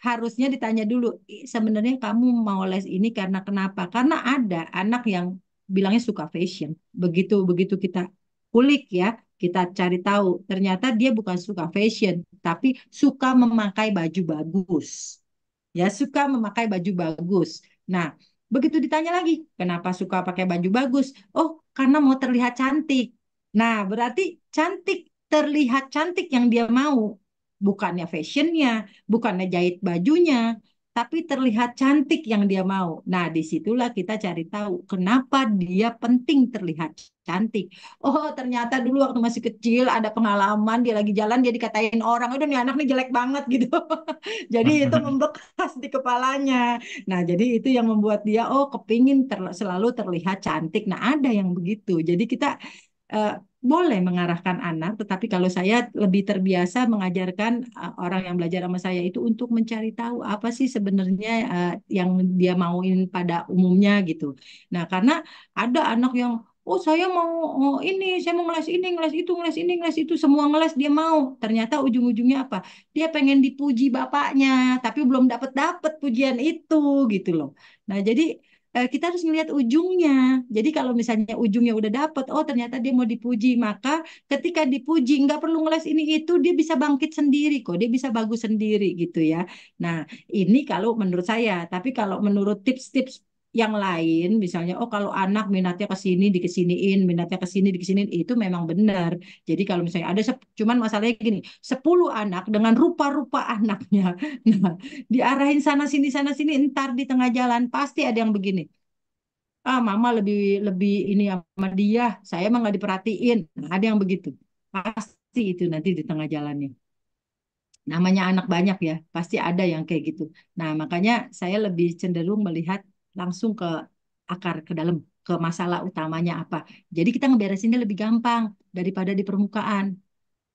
harusnya ditanya dulu, sebenarnya kamu mau les ini karena kenapa? Karena ada anak yang bilangnya suka fashion. Begitu begitu kita kulik ya, kita cari tahu, ternyata dia bukan suka fashion, tapi suka memakai baju bagus. Ya, suka memakai baju bagus. Nah, begitu ditanya lagi, kenapa suka pakai baju bagus? Oh, karena mau terlihat cantik. Nah, berarti cantik, terlihat cantik yang dia mau. Bukannya fashionnya, bukannya jahit bajunya, tapi terlihat cantik yang dia mau. Nah, disitulah kita cari tahu kenapa dia penting terlihat cantik. Oh, ternyata dulu waktu masih kecil ada pengalaman dia lagi jalan dia dikatain orang, udah nih anak nih jelek banget gitu. Jadi itu membekas di kepalanya. Nah, jadi itu yang membuat dia oh kepingin selalu terlihat cantik. Nah, ada yang begitu. Jadi kita eh, boleh mengarahkan anak, tetapi kalau saya lebih terbiasa mengajarkan orang yang belajar sama saya itu untuk mencari tahu apa sih sebenarnya yang dia mauin pada umumnya gitu. Nah, karena ada anak yang oh saya mau oh, ini, saya mau ngeles ini, ngeles itu, ngeles ini, ngeles itu, semua ngeles dia mau. Ternyata ujung-ujungnya apa? Dia pengen dipuji bapaknya, tapi belum dapat dapat pujian itu gitu loh. Nah, jadi kita harus melihat ujungnya. Jadi kalau misalnya ujungnya udah dapet, oh ternyata dia mau dipuji, maka ketika dipuji nggak perlu ngeles ini itu, dia bisa bangkit sendiri kok, dia bisa bagus sendiri gitu ya. Nah, ini kalau menurut saya. Tapi kalau menurut tips-tips yang lain, misalnya, oh kalau anak minatnya ke sini dikesiniin, minatnya ke sini dikesiniin, itu memang benar. Jadi kalau misalnya ada, cuman masalahnya gini, 10 anak dengan rupa-rupa anaknya, nah diarahin sana sini, ntar di tengah jalan pasti ada yang begini. Ah, mama lebih lebih ini sama dia, saya emang nggak diperhatiin. Nah, ada yang begitu. Pasti itu nanti di tengah jalannya. Namanya anak banyak ya, pasti ada yang kayak gitu. Nah, makanya saya lebih cenderung melihat langsung ke akar, ke dalam, ke masalah utamanya apa. Jadi kita ngeberesinnya lebih gampang daripada di permukaan.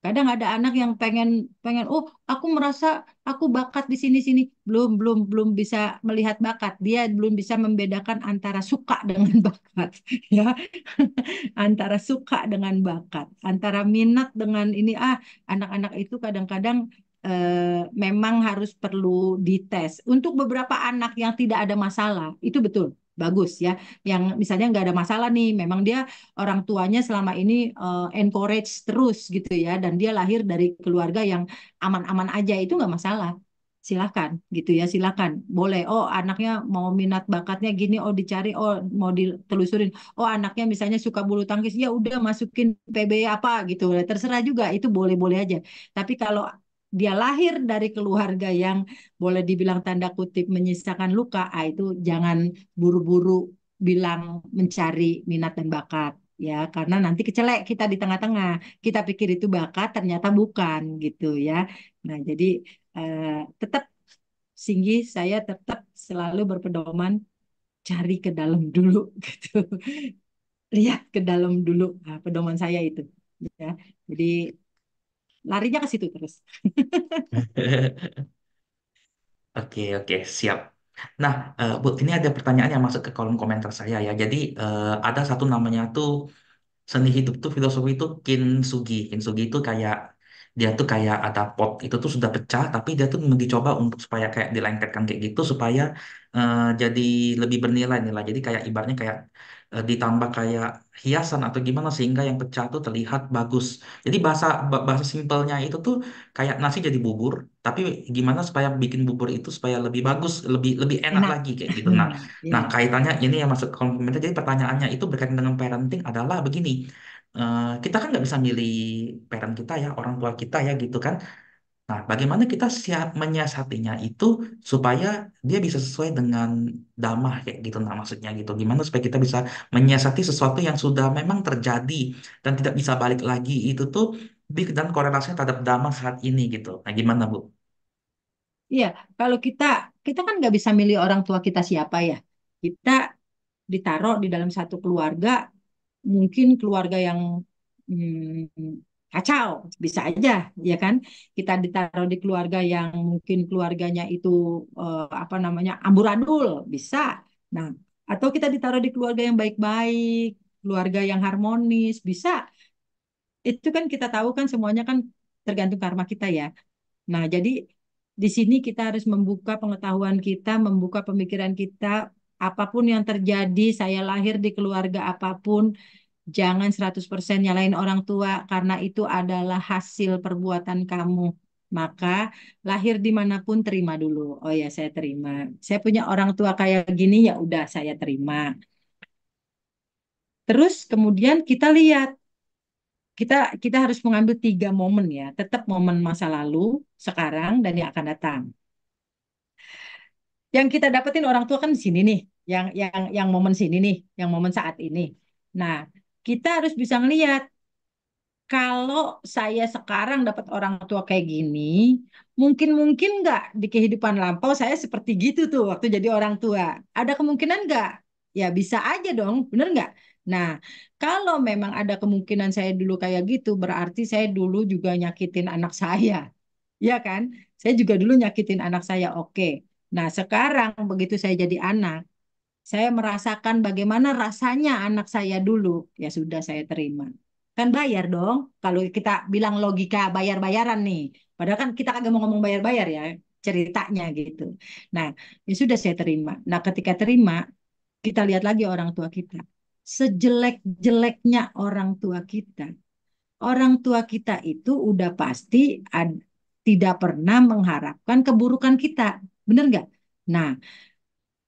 Kadang ada anak yang pengen pengen oh aku merasa aku bakat di sini sini belum bisa melihat bakat, dia belum bisa membedakan antara suka dengan bakat ya, antara suka dengan bakat, antara minat dengan ini anak-anak itu kadang-kadang memang harus perlu dites. Untuk beberapa anak yang tidak ada masalah itu betul bagus ya, yang misalnya nggak ada masalah nih, memang dia orang tuanya selama ini encourage terus gitu ya, dan dia lahir dari keluarga yang aman-aman aja, itu nggak masalah. Silakan gitu ya, silakan. Boleh. Oh, anaknya mau minat bakatnya gini, oh dicari, oh mau ditelusurin. Oh, anaknya misalnya suka bulu tangkis, ya udah masukin PB apa gitu. Terserah juga, itu boleh-boleh aja. Tapi kalau dia lahir dari keluarga yang boleh dibilang tanda kutip menyisakan luka, itu jangan buru-buru bilang mencari minat dan bakat ya, karena nanti kecelek kita di tengah-tengah. Kita pikir itu bakat, ternyata bukan gitu ya. Nah, jadi eh, tetap Singgi saya tetap selalu berpedoman cari ke dalam dulu gitu. Lihat ke dalam dulu. Nah, pedoman saya itu ya. Jadi larinya ke situ terus. Oke, oke, siap. Nah, Bu, ini ada pertanyaan yang masuk ke kolom komentar saya ya. Jadi, ada satu namanya tuh seni hidup tuh filosofi itu kintsugi. Kintsugi itu kayak dia tuh kayak ada pot itu tuh sudah pecah tapi dia tuh dicoba untuk supaya kayak dilengketkan kayak gitu supaya jadi lebih bernilai nilai. Jadi kayak ibaratnya kayak ditambah kayak hiasan atau gimana sehingga yang pecah tuh terlihat bagus. Jadi bahasa simpelnya itu tuh kayak nasi jadi bubur, tapi gimana supaya bikin bubur itu supaya lebih bagus, lebih lebih enak Enak. lagi kayak gitu. Nah, Ya. kaitannya ini yang masuk kolom komentar. Jadi pertanyaannya itu berkaitan dengan parenting adalah begini. Kita kan nggak bisa milih parent kita ya, orang tua kita ya gitu kan. Nah, bagaimana kita siap menyiasatinya itu supaya dia bisa sesuai dengan dhamma kayak gitu. Nah, maksudnya gitu. Gimana supaya kita bisa menyiasati sesuatu yang sudah memang terjadi dan tidak bisa balik lagi itu tuh dan korelasinya terhadap dhamma saat ini gitu. Nah, gimana Bu? Iya, kalau kita kan nggak bisa milih orang tua kita siapa ya. Kita ditaruh di dalam satu keluarga, mungkin keluarga yang kacau, bisa aja, ya kan? Kita ditaruh di keluarga yang mungkin keluarganya itu apa namanya amburadul, bisa. Nah, atau kita ditaruh di keluarga yang baik-baik, keluarga yang harmonis, bisa. Itu kan kita tahu kan semuanya kan tergantung karma kita ya. Nah, jadi di sini kita harus membuka pengetahuan kita, membuka pemikiran kita. Apapun yang terjadi, saya lahir di keluarga apapun, jangan 100% nyalain orang tua karena itu adalah hasil perbuatan kamu. Maka lahir dimanapun terima dulu. Oh ya, saya terima. Saya punya orang tua kayak gini, ya udah saya terima. Terus kemudian kita lihat, kita kita harus mengambil 3 momen ya. Tetap momen masa lalu, sekarang, dan yang akan datang. Yang kita dapetin orang tua kan di sini nih, yang momen sini nih, yang momen saat ini. Nah, kita harus bisa ngelihat kalau saya sekarang dapat orang tua kayak gini, mungkin mungkin nggak di kehidupan lampau saya seperti gitu tuh waktu jadi orang tua. Ada kemungkinan nggak? Ya bisa aja dong, bener nggak? Nah, kalau memang ada kemungkinan saya dulu kayak gitu, berarti saya dulu juga nyakitin anak saya. Ya kan? Saya juga dulu nyakitin anak saya. Oke. Nah, sekarang begitu saya jadi anak, saya merasakan bagaimana rasanya anak saya dulu. Ya sudah saya terima. Kan bayar dong. Kalau kita bilang logika bayar-bayaran nih. Padahal kan kita kagak mau ngomong bayar-bayar ya ceritanya gitu. Nah, ya sudah saya terima. Nah, ketika terima, kita lihat lagi orang tua kita. Sejelek-jeleknya orang tua kita itu udah pasti tidak pernah mengharapkan keburukan kita. Bener nggak? Nah,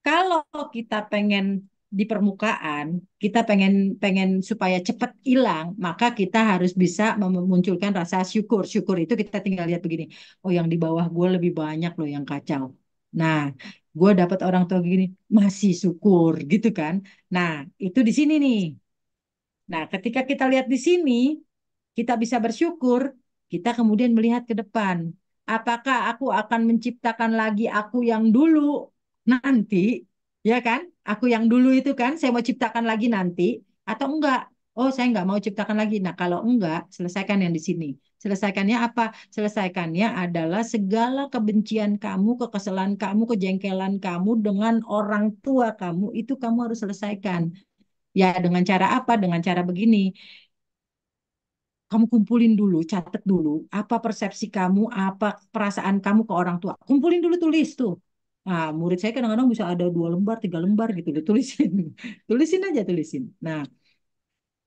kalau kita pengen di permukaan, kita pengen pengen supaya cepat hilang, maka kita harus bisa memunculkan rasa syukur. Syukur itu kita tinggal lihat begini. Oh, yang di bawah gue lebih banyak loh yang kacau. Nah, gue dapat orang tua gini, masih syukur gitu kan. Nah, itu di sini nih. Nah, ketika kita lihat di sini, kita bisa bersyukur, kita kemudian melihat ke depan. Apakah aku akan menciptakan lagi aku yang dulu nanti, ya kan? Aku yang dulu itu kan, saya mau ciptakan lagi nanti, atau enggak? Oh, saya enggak mau ciptakan lagi. Nah, kalau enggak, selesaikan yang di sini. Selesaikannya apa? Selesaikannya adalah segala kebencian kamu, kekesalan kamu, kejengkelan kamu dengan orang tua kamu, itu kamu harus selesaikan. Ya, dengan cara apa? Dengan cara begini, kamu kumpulin dulu, catat dulu, apa persepsi kamu, apa perasaan kamu ke orang tua. Kumpulin dulu, tulis tuh. Nah, murid saya kadang-kadang bisa ada 2 lembar, 3 lembar gitu, tulisin. Tulisin aja, tulisin. Nah,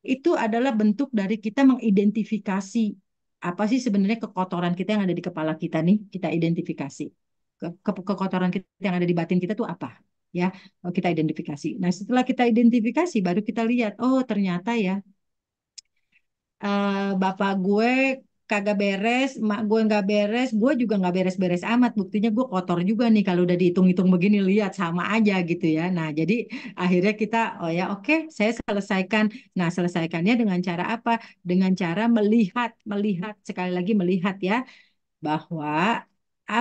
itu adalah bentuk dari kita mengidentifikasi apa sih sebenarnya kekotoran kita yang ada di kepala kita nih, kita identifikasi. Kekotoran kita yang ada di batin kita tuh apa? Ya, kita identifikasi. Nah, setelah kita identifikasi, baru kita lihat, oh ternyata ya bapak gue kagak beres, emak gue nggak beres, gue juga nggak beres-beres amat. Buktinya gue kotor juga nih kalau udah dihitung-hitung begini, lihat sama aja gitu ya. Nah, jadi akhirnya kita, oh ya oke, saya selesaikan. Nah, selesaikannya dengan cara apa? Dengan cara melihat, melihat sekali lagi melihat ya, bahwa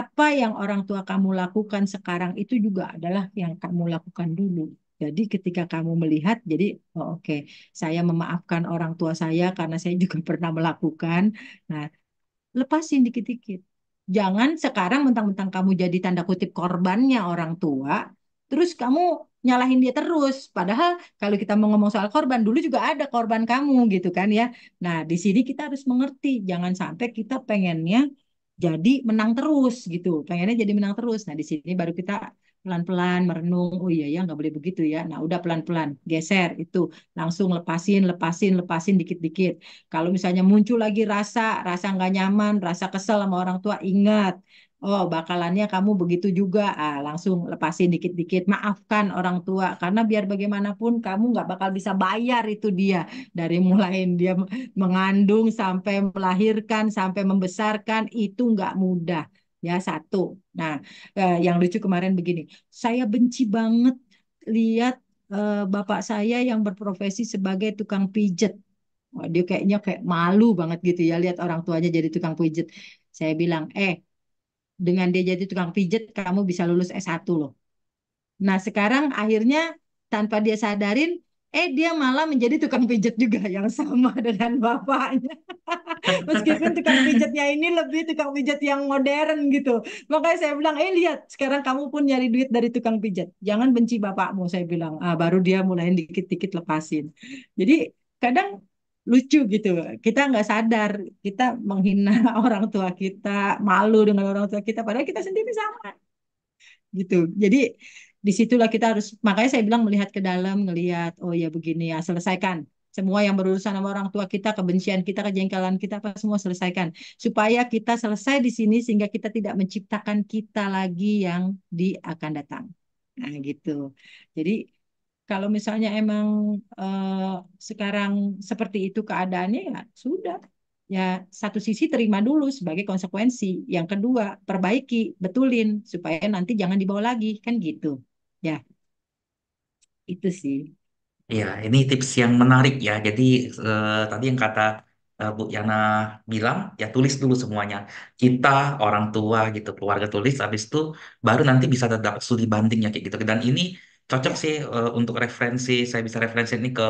apa yang orang tua kamu lakukan sekarang itu juga adalah yang kamu lakukan dulu. Jadi ketika kamu melihat, jadi oh oke, saya memaafkan orang tua saya karena saya juga pernah melakukan. Nah, lepasin dikit-dikit. Jangan sekarang mentang-mentang kamu jadi tanda kutip korbannya orang tua, terus kamu nyalahin dia terus. Padahal kalau kita mau ngomong soal korban, dulu juga ada korban kamu gitu kan ya. Nah, di sini kita harus mengerti, jangan sampai kita pengennya jadi menang terus gitu. Pengennya jadi menang terus. Nah, di sini baru kita pelan-pelan merenung. Oh iya ya, nggak boleh begitu ya. Nah, udah pelan-pelan geser itu, langsung lepasin, lepasin, lepasin dikit-dikit. Kalau misalnya muncul lagi rasa, rasa nggak nyaman, rasa kesel sama orang tua, ingat, oh bakalannya kamu begitu juga. Ah, langsung lepasin dikit-dikit. Maafkan orang tua, karena biar bagaimanapun kamu nggak bakal bisa bayar itu dia. Dari mulai dia mengandung sampai melahirkan, sampai membesarkan, itu nggak mudah. Ya, satu. Nah, yang lucu kemarin begini, saya benci banget lihat bapak saya yang berprofesi sebagai tukang pijet. Wah, dia kayaknya kayak malu banget gitu ya lihat orang tuanya jadi tukang pijet. Saya bilang, dengan dia jadi tukang pijet, kamu bisa lulus S1 loh. Nah, sekarang akhirnya tanpa dia sadarin, dia malah menjadi tukang pijet juga yang sama dengan bapaknya. Meskipun tukang pijatnya ini lebih tukang pijat yang modern gitu. Makanya saya bilang, lihat, sekarang kamu pun nyari duit dari tukang pijat. Jangan benci bapakmu, saya bilang. Ah, baru dia mulai dikit-dikit lepasin. Jadi kadang lucu gitu. Kita nggak sadar, kita menghina orang tua kita, malu dengan orang tua kita, padahal kita sendiri sama gitu. Jadi disitulah kita harus, makanya saya bilang melihat ke dalam, ngelihat, oh ya begini ya, selesaikan. Semua yang berurusan sama orang tua kita, kebencian kita, kejengkelan kita, apa semua selesaikan. Supaya kita selesai di sini, sehingga kita tidak menciptakan kita lagi yang di akan datang. Nah gitu. Jadi kalau misalnya emang eh, sekarang seperti itu keadaannya, ya sudah. Ya, satu sisi terima dulu sebagai konsekuensi. Yang kedua, perbaiki, betulin supaya nanti jangan dibawa lagi, kan gitu. Ya, itu sih. Ya, ini tips yang menarik ya. Jadi tadi yang kata Bu Yana bilang, ya tulis dulu semuanya. Kita orang tua gitu, keluarga tulis, habis itu baru nanti bisa dapat studi bandingnya kayak gitu. Dan ini cocok Ya, sih untuk referensi. Saya bisa referensi ini ke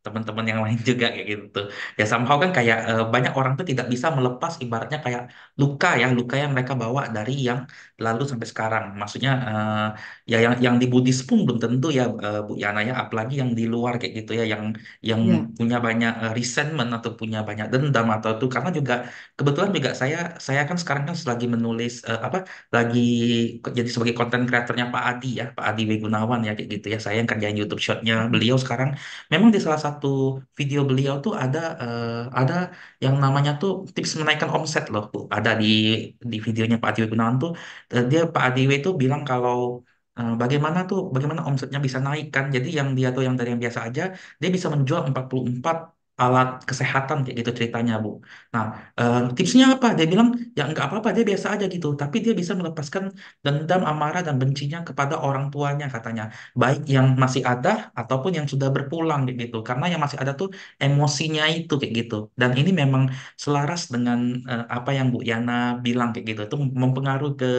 teman-teman yang lain juga kayak gitu. Ya somehow kan kayak banyak orang tuh tidak bisa melepas ibaratnya kayak luka ya, luka yang mereka bawa dari yang lalu sampai sekarang. Maksudnya ya yang di Buddhis pun belum tentu ya Bu Yana ya, apalagi yang di luar kayak gitu ya, yang ya, punya banyak resentment atau punya banyak dendam atau itu karena juga kebetulan juga saya kan sekarang kan lagi menulis lagi jadi sebagai konten kreatornya Pak Adi ya, Pak Adi W Gunawan ya kayak gitu ya, saya yang kerjain YouTube shotnya beliau sekarang. Memang di salah satu video beliau tuh ada yang namanya tuh tips menaikkan omset loh Bu, ada di videonya Pak Adi W Gunawan tuh. Dia Pak Adiwi itu bilang kalau bagaimana omsetnya bisa naik kan. Jadi yang dia tuh yang dari yang biasa aja dia bisa menjual 44 alat kesehatan kayak gitu ceritanya Bu. Nah, tipsnya apa? Dia bilang ya nggak apa-apa, dia biasa aja gitu, tapi dia bisa melepaskan dendam, amarah dan bencinya kepada orang tuanya katanya. Baik yang masih ada ataupun yang sudah berpulang kayak gitu. Karena yang masih ada tuh emosinya itu kayak gitu. Dan ini memang selaras dengan apa yang Bu Yana bilang kayak gitu. Itu mempengaruhi ke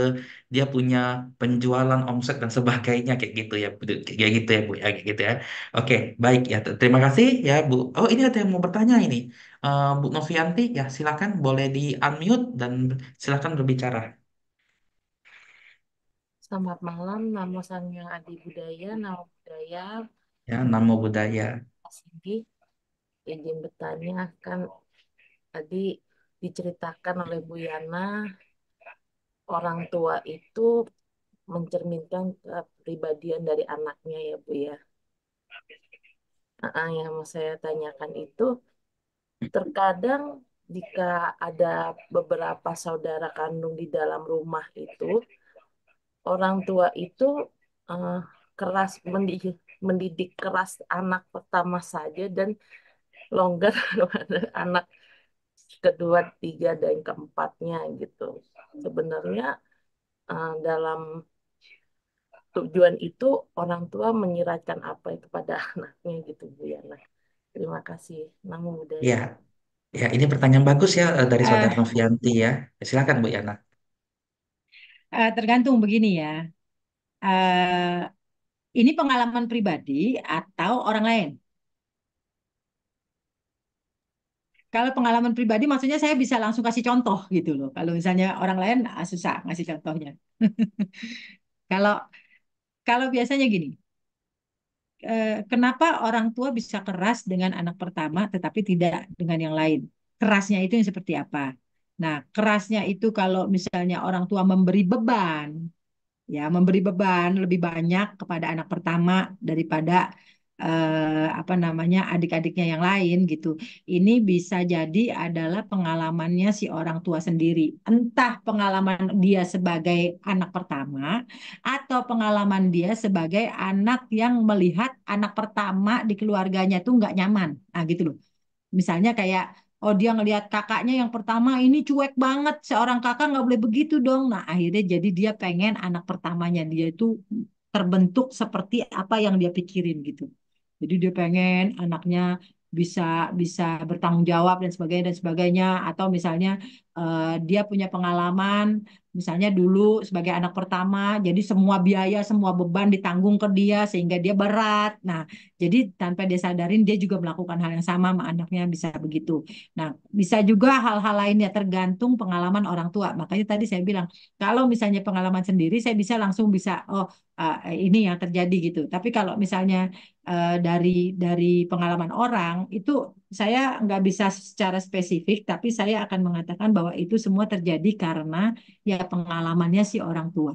dia punya penjualan, omset dan sebagainya kayak gitu ya, kayak gitu ya Bu ya, kayak gitu ya. Oke, baik ya. Terima kasih ya Bu. Oh, ini ada yang mau bertanya ini. Bu Novianti, ya silakan boleh di unmute dan silakan berbicara. Selamat malam, nama saya Adi Budaya, nama budaya Ya, Namo Buddhaya. Sindi. Izin bertanya, kan tadi diceritakan oleh Bu Yana, orang tua itu mencerminkan kepribadian dari anaknya ya Bu ya. Yang mau saya tanyakan itu, terkadang jika ada beberapa saudara kandung di dalam rumah itu, orang tua itu eh, keras mendidik keras anak pertama saja dan longgar pada anak kedua, tiga, dan keempatnya gitu. Sebenarnya dalam tujuan itu orang tua menyiratkan apa itu pada anaknya gitu Bu Yana. Terima kasih Namo Ya, Buddhaya. ya ini pertanyaan bagus ya dari Saudara Eh, Novianti ya. Silakan Bu Yana. Tergantung begini ya. Eh, ini pengalaman pribadi atau orang lain? Kalau pengalaman pribadi, maksudnya saya bisa langsung kasih contoh gitu loh. Kalau misalnya orang lain susah ngasih contohnya. Kalau kalau biasanya gini, kenapa orang tua bisa keras dengan anak pertama, tetapi tidak dengan yang lain? Kerasnya itu yang seperti apa? Nah, kerasnya itu kalau misalnya orang tua memberi beban, ya memberi beban lebih banyak kepada anak pertama daripada apa namanya adik-adiknya yang lain gitu. Ini bisa jadi adalah pengalamannya si orang tua sendiri. Entah pengalaman dia sebagai anak pertama atau pengalaman dia sebagai anak yang melihat anak pertama di keluarganya tuh nggak nyaman. Nah gitu loh. Misalnya kayak, oh dia ngelihat kakaknya yang pertama ini cuek banget, seorang kakak nggak boleh begitu dong. Nah akhirnya jadi dia pengen anak pertamanya dia itu terbentuk seperti apa yang dia pikirin gitu. Jadi dia pengen anaknya bisa bisa bertanggung jawab dan sebagainya. Atau misalnya dia punya pengalaman, misalnya dulu sebagai anak pertama, jadi semua biaya, semua beban ditanggung ke dia sehingga dia berat. Nah, jadi tanpa dia sadarin dia juga melakukan hal yang sama sama anaknya bisa begitu. Nah, bisa juga hal-hal lainnya tergantung pengalaman orang tua. Makanya tadi saya bilang kalau misalnya pengalaman sendiri saya bisa langsung bisa oh ini yang terjadi gitu. Tapi kalau misalnya dari pengalaman orang itu saya nggak bisa secara spesifik, tapi saya akan mengatakan bahwa itu semua terjadi karena ya pengalamannya si orang tua.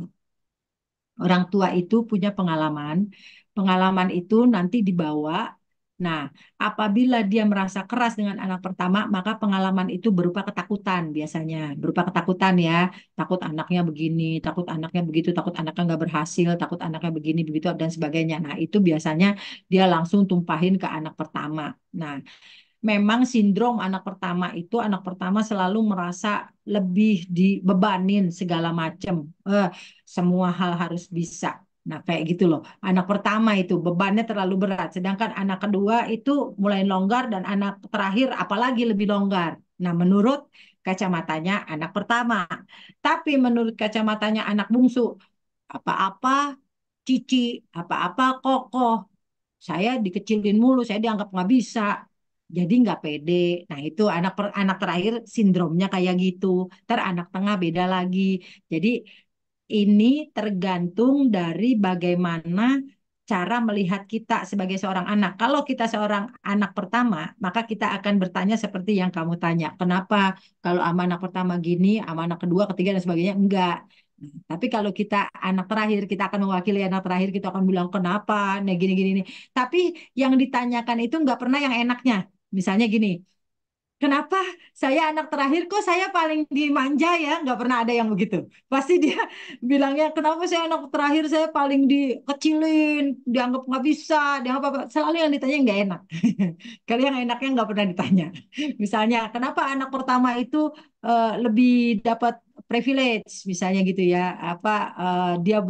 Orang tua itu punya pengalaman, pengalaman itu nanti dibawa. Nah, apabila dia merasa keras dengan anak pertama, maka pengalaman itu berupa ketakutan biasanya, berupa ketakutan ya, takut anaknya begini, takut anaknya begitu, takut anaknya nggak berhasil, takut anaknya begini, begitu, dan sebagainya. Nah, itu biasanya dia langsung tumpahin ke anak pertama. Nah, memang sindrom anak pertama itu anak pertama selalu merasa lebih dibebanin segala macam. Eh, Semua hal harus bisa. Nah, kayak gitu loh. Anak pertama itu bebannya terlalu berat, sedangkan anak kedua itu mulai longgar dan anak terakhir apalagi lebih longgar. Nah, menurut kacamatanya anak pertama. Tapi menurut kacamatanya anak bungsu, apa-apa cici, apa-apa kokoh. Saya dikecilin mulu, saya dianggap nggak bisa. Jadi nggak pede. Nah itu anak terakhir sindromnya kayak gitu. Ntar anak tengah beda lagi. Jadi ini tergantung dari bagaimana cara melihat kita sebagai seorang anak. Kalau kita seorang anak pertama, maka kita akan bertanya seperti yang kamu tanya. Kenapa kalau sama anak pertama gini, sama anak kedua, ketiga, dan sebagainya? Enggak. Tapi kalau kita anak terakhir, kita akan mewakili anak terakhir, kita akan bilang kenapa, nih gini gini nih. Tapi yang ditanyakan itu nggak pernah yang enaknya. Misalnya gini, kenapa saya anak terakhir kok saya paling dimanja ya? Nggak pernah ada yang begitu. Pasti dia bilangnya, kenapa saya anak terakhir saya paling dikecilin, dianggap nggak bisa, dianggap apa. Selalu yang ditanya yang nggak enak. Kalau yang enaknya nggak pernah ditanya. Misalnya, kenapa anak pertama itu lebih dapat privilege, misalnya gitu ya. Apa dia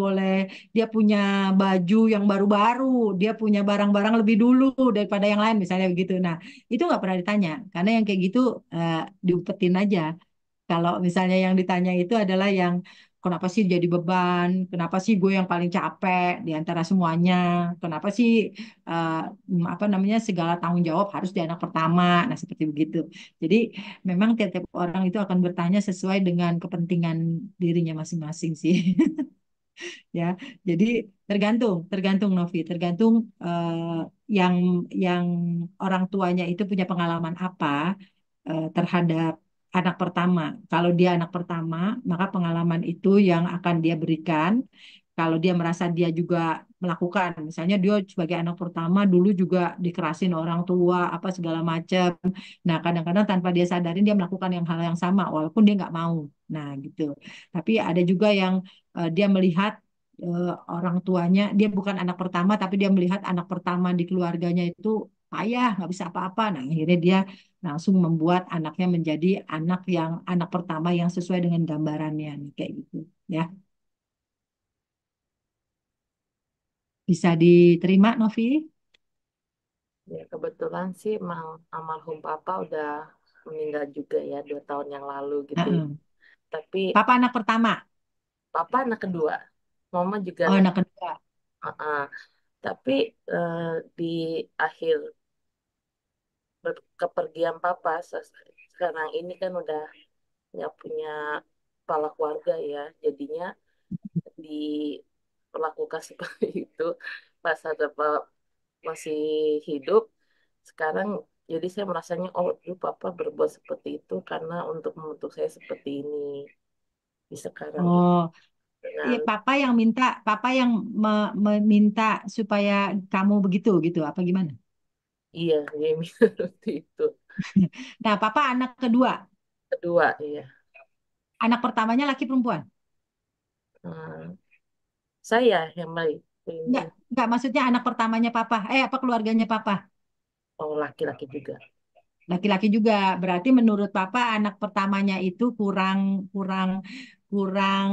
punya baju yang baru-baru, dia punya barang-barang lebih dulu daripada yang lain, misalnya begitu. Nah, itu nggak pernah ditanya, karena yang kayak gitu diumpetin aja. Kalau misalnya yang ditanya itu adalah yang kenapa sih jadi beban, kenapa sih gue yang paling capek di antara semuanya, kenapa sih eh, apa namanya segala tanggung jawab harus di anak pertama, nah seperti begitu. Jadi memang tiap-tiap orang itu akan bertanya sesuai dengan kepentingan dirinya masing-masing sih. Ya, jadi tergantung Novi, tergantung yang yang orang tuanya itu punya pengalaman apa terhadap anak pertama. Kalau dia anak pertama, maka pengalaman itu yang akan dia berikan. Kalau dia merasa dia juga melakukan, misalnya dia sebagai anak pertama dulu juga dikerasin orang tua apa segala macam. Nah, kadang-kadang tanpa dia sadarin dia melakukan yang hal yang sama walaupun dia nggak mau. Nah, gitu. Tapi ada juga yang dia melihat orang tuanya, dia bukan anak pertama tapi dia melihat anak pertama di keluarganya itu payah, nggak bisa apa-apa. Nah, akhirnya dia langsung membuat anaknya menjadi anak pertama yang sesuai dengan gambarannya, nih, kayak gitu. Ya, bisa diterima, Novi? Ya, kebetulan sih almarhum papa udah meninggal juga ya 2 tahun yang lalu gitu ya. Heeh. Tapi Papa anak pertama. papa anak kedua, mama juga Oh, anak. anak kedua. Ah, tapi di akhir kepergian papa sekarang ini kan udah nggak punya kepala keluarga ya, jadinya diperlakukan seperti itu pas ada masih hidup. Sekarang jadi saya merasanya, oh dulu papa berbuat seperti itu karena untuk membentuk saya seperti ini di sekarang ini Oh, iya, dengan papa yang meminta supaya kamu begitu gitu, apa gimana? iya dia seperti itu. Nah, papa anak kedua. Kedua iya. Anak pertamanya laki perempuan? Hmm, saya yang baik ini, Enggak, maksudnya anak pertamanya papa. Apa keluarganya papa? oh laki-laki juga. Laki-laki juga. Berarti menurut papa anak pertamanya itu kurang kurang kurang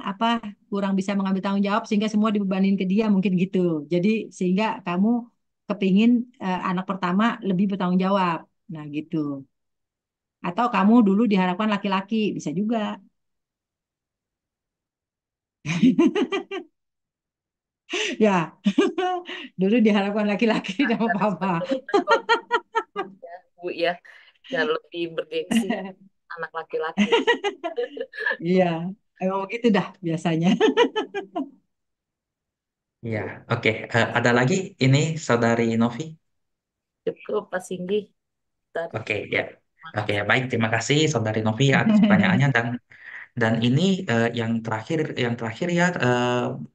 apa? Kurang bisa mengambil tanggung jawab sehingga semua dibebanin ke dia mungkin gitu. Jadi sehingga kamu kepingin anak pertama lebih bertanggung jawab. Nah, gitu. Atau kamu dulu diharapkan laki-laki, bisa juga. Ya, dulu diharapkan laki-laki sama Karena papa. sebetulnya kok ya, Bu ya, yang lebih bergengsi anak laki-laki. Iya, emang begitu dah biasanya. Iya, oke. Ada lagi ini saudari Novi? Cukup Pak Singgi tadi. Oke, ya. Terima Oke, kasih. baik. Terima kasih saudari Novi atas pertanyaannya dan ini yang terakhir ya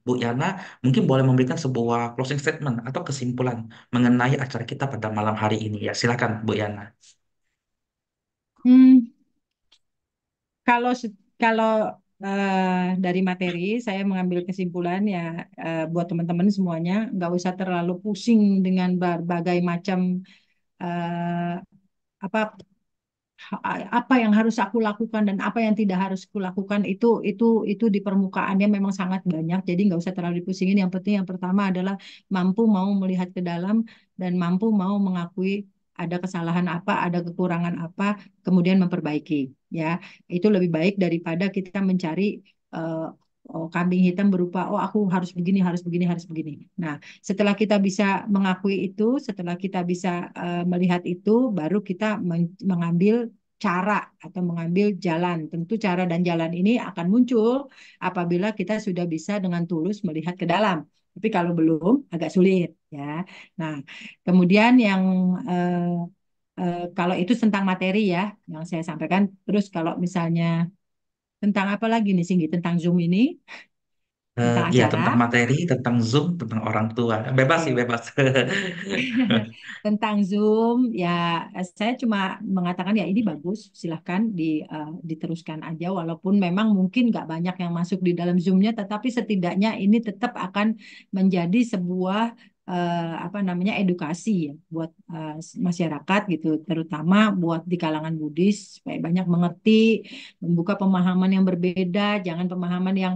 Bu Yana mungkin boleh memberikan sebuah closing statement atau kesimpulan mengenai acara kita pada malam hari ini ya. Silakan Bu Yana. Hmm, kalau kalau dari materi saya mengambil kesimpulan ya, buat teman-teman semuanya nggak usah terlalu pusing dengan berbagai macam eh, apa apa yang harus aku lakukan dan apa yang tidak harus aku lakukan, itu di permukaannya memang sangat banyak, jadi nggak usah terlalu dipusingin. Yang penting yang pertama adalah mampu mau melihat ke dalam dan mampu mau mengakui ada kesalahan apa, ada kekurangan apa, kemudian memperbaiki. Ya, itu lebih baik daripada kita mencari eh, kambing hitam berupa oh aku harus begini, harus begini, harus begini. Nah, setelah kita bisa mengakui itu, setelah kita bisa melihat itu, baru kita mengambil cara atau mengambil jalan. Tentu cara dan jalan ini akan muncul apabila kita sudah bisa dengan tulus melihat ke dalam. Tapi kalau belum, agak sulit ya. Nah, kemudian yang kalau itu tentang materi ya yang saya sampaikan. Terus kalau misalnya tentang apa lagi nih Singgi, tentang Zoom ini, tentang Iya, acara. tentang materi, tentang Zoom, tentang orang tua. Bebas sih, Oke. bebas. Tentang Zoom ya, saya cuma mengatakan ya ini bagus, silahkan diteruskan aja walaupun memang mungkin nggak banyak yang masuk di dalam Zoom-nya, tetapi setidaknya ini tetap akan menjadi sebuah apa namanya edukasi ya buat masyarakat gitu, terutama buat di kalangan Buddhis supaya banyak mengerti, membuka pemahaman yang berbeda, jangan pemahaman yang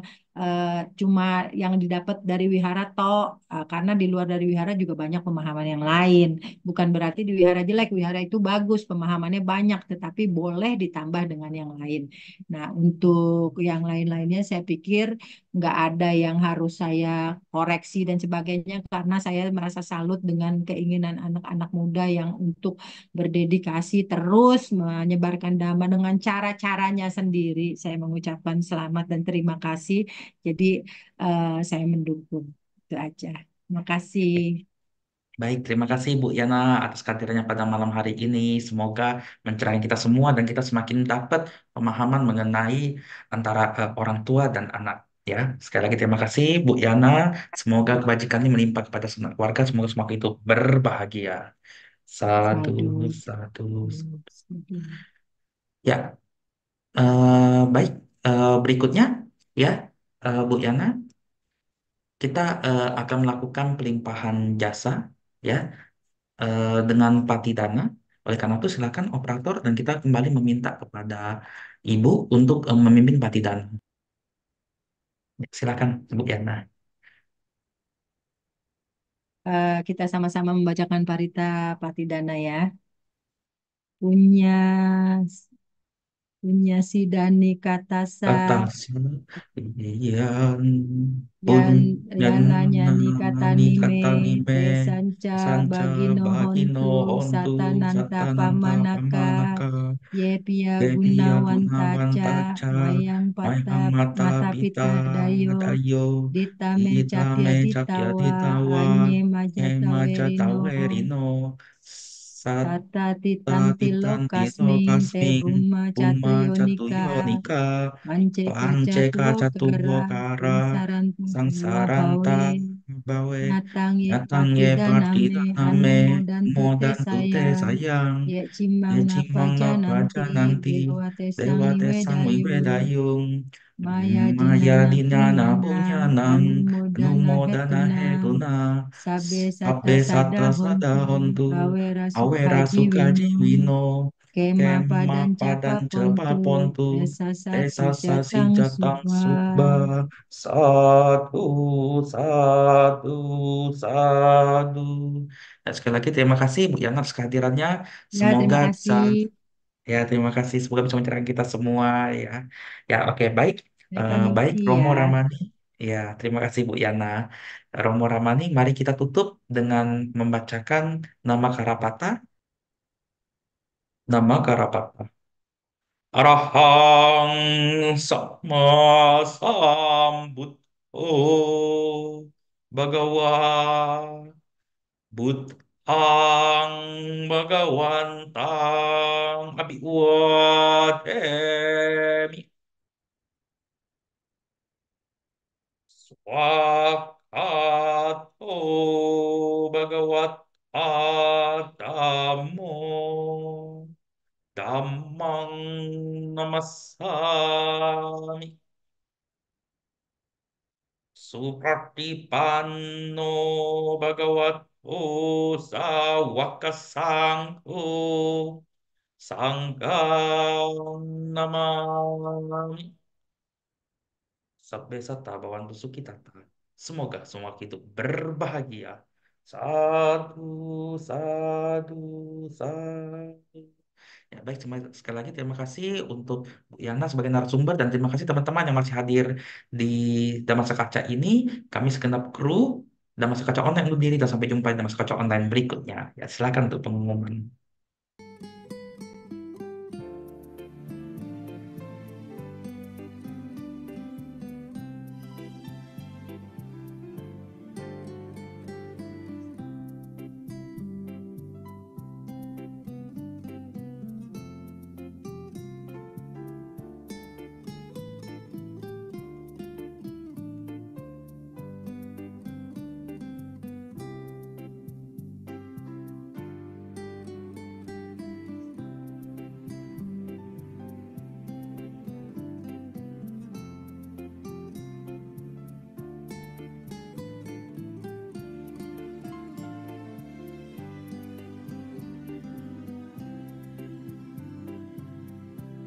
cuma yang didapat dari wihara toh. Karena di luar dari wihara juga banyak pemahaman yang lain. Bukan berarti di wihara jelek, wihara itu bagus, pemahamannya banyak, tetapi boleh ditambah dengan yang lain. Nah, untuk yang lain-lainnya saya pikir nggak ada yang harus saya koreksi dan sebagainya, karena saya merasa salut dengan keinginan anak-anak muda yang untuk berdedikasi terus menyebarkan dhamma dengan cara-caranya sendiri. Saya mengucapkan selamat dan terima kasih. Jadi saya mendukung itu aja. Terima kasih. Baik, terima kasih Bu Yana atas kehadirannya pada malam hari ini. Semoga mencerahkan kita semua dan kita semakin dapat pemahaman mengenai antara orang tua dan anak. Ya, sekali lagi terima kasih Bu Yana. Semoga kebajikannya melimpah kepada semua keluarga. Semoga semua itu berbahagia. Satu, Sadu. satu. Sadu. Ya, baik. Berikutnya, ya, Bu Yana, kita akan melakukan pelimpahan jasa, ya. dengan Patidana. Oleh karena itu silakan operator dan kita kembali meminta kepada Ibu untuk memimpin Patidana. Silakan Bu Yana. Kita sama-sama membacakan Parita Patidana ya. Punya punya Sidani Katasa Atas yang pun Yan dan Yana Nyani nani Katanime kata nime Tesanca sanca Bagino bagino Hontu hontu Satananta satananta Pamanaka pamanaka Yepia kepia Gunawantaca gunawantaca Mayang mayang mata Mata pita Pita Dayo dayo Ditame itame Capia capia Titawa ditawa Anye emaja Majatawerino tawerino Tata Tatitan Titantilo tito Kasming Te kasming Buma Uma Catuyonika catuyonika Mance pance Kacatuo kacatuwo Kara kara Sangsarantu sangsaranta Bawe bawe Natang Ye datang ye Patidaname partidaname Anu Modan Tute modan tute Sayang sayang Ye ye Cimang cimang Napaja napaja Nanti nanti Dewa Tesang dewa tesang Niwedayung wiwedayung Maya maya Dinana dinana Punyana punyanang Anu Modana numodana Hetuna hetuna Sabe Sata sabe Sada sata sada Hontu hontu Awera awera Sukaji sukaji Winu wino Kema kema Padan Capa padan jaba Pontu pontu Desa Sasi desa sasi Jatang jatang Suba. suba satu satu satu. Dan sekali lagi terima kasih Bu Yana atas kehadirannya. Ya, Semoga terima bisa, kasih. ya terima kasih, semoga bisa mencerahkan kita semua ya. Ya oke, baik. Saya Baik permisi Romo ya. Ramani. Ya terima kasih Bu Yana. Romo Ramani, mari kita tutup dengan membacakan nama Karapata. Nama Karapata. Arahang Sama Sambut. Oh, Bhagawa Buddhang Bhagawantang Abhiwademi Swakato Bhagavat Adamo Dhammang Namasami Supratipanno Bhagavato Sawaka Sangho Sanghang Namami Sabbe Sata Bhavantu Sukhitata. Semoga semua kita berbahagia. Sadu, sadu, sadu. Ya, baik, sekali lagi terima kasih untuk Bu Yana sebagai narasumber dan terima kasih teman-teman yang masih hadir di Damasa Kaca ini. Kami segenap kru Damasa Kaca Online undur diri dan sampai jumpa di Damasa Kaca Online berikutnya. Ya, silakan untuk pengumuman.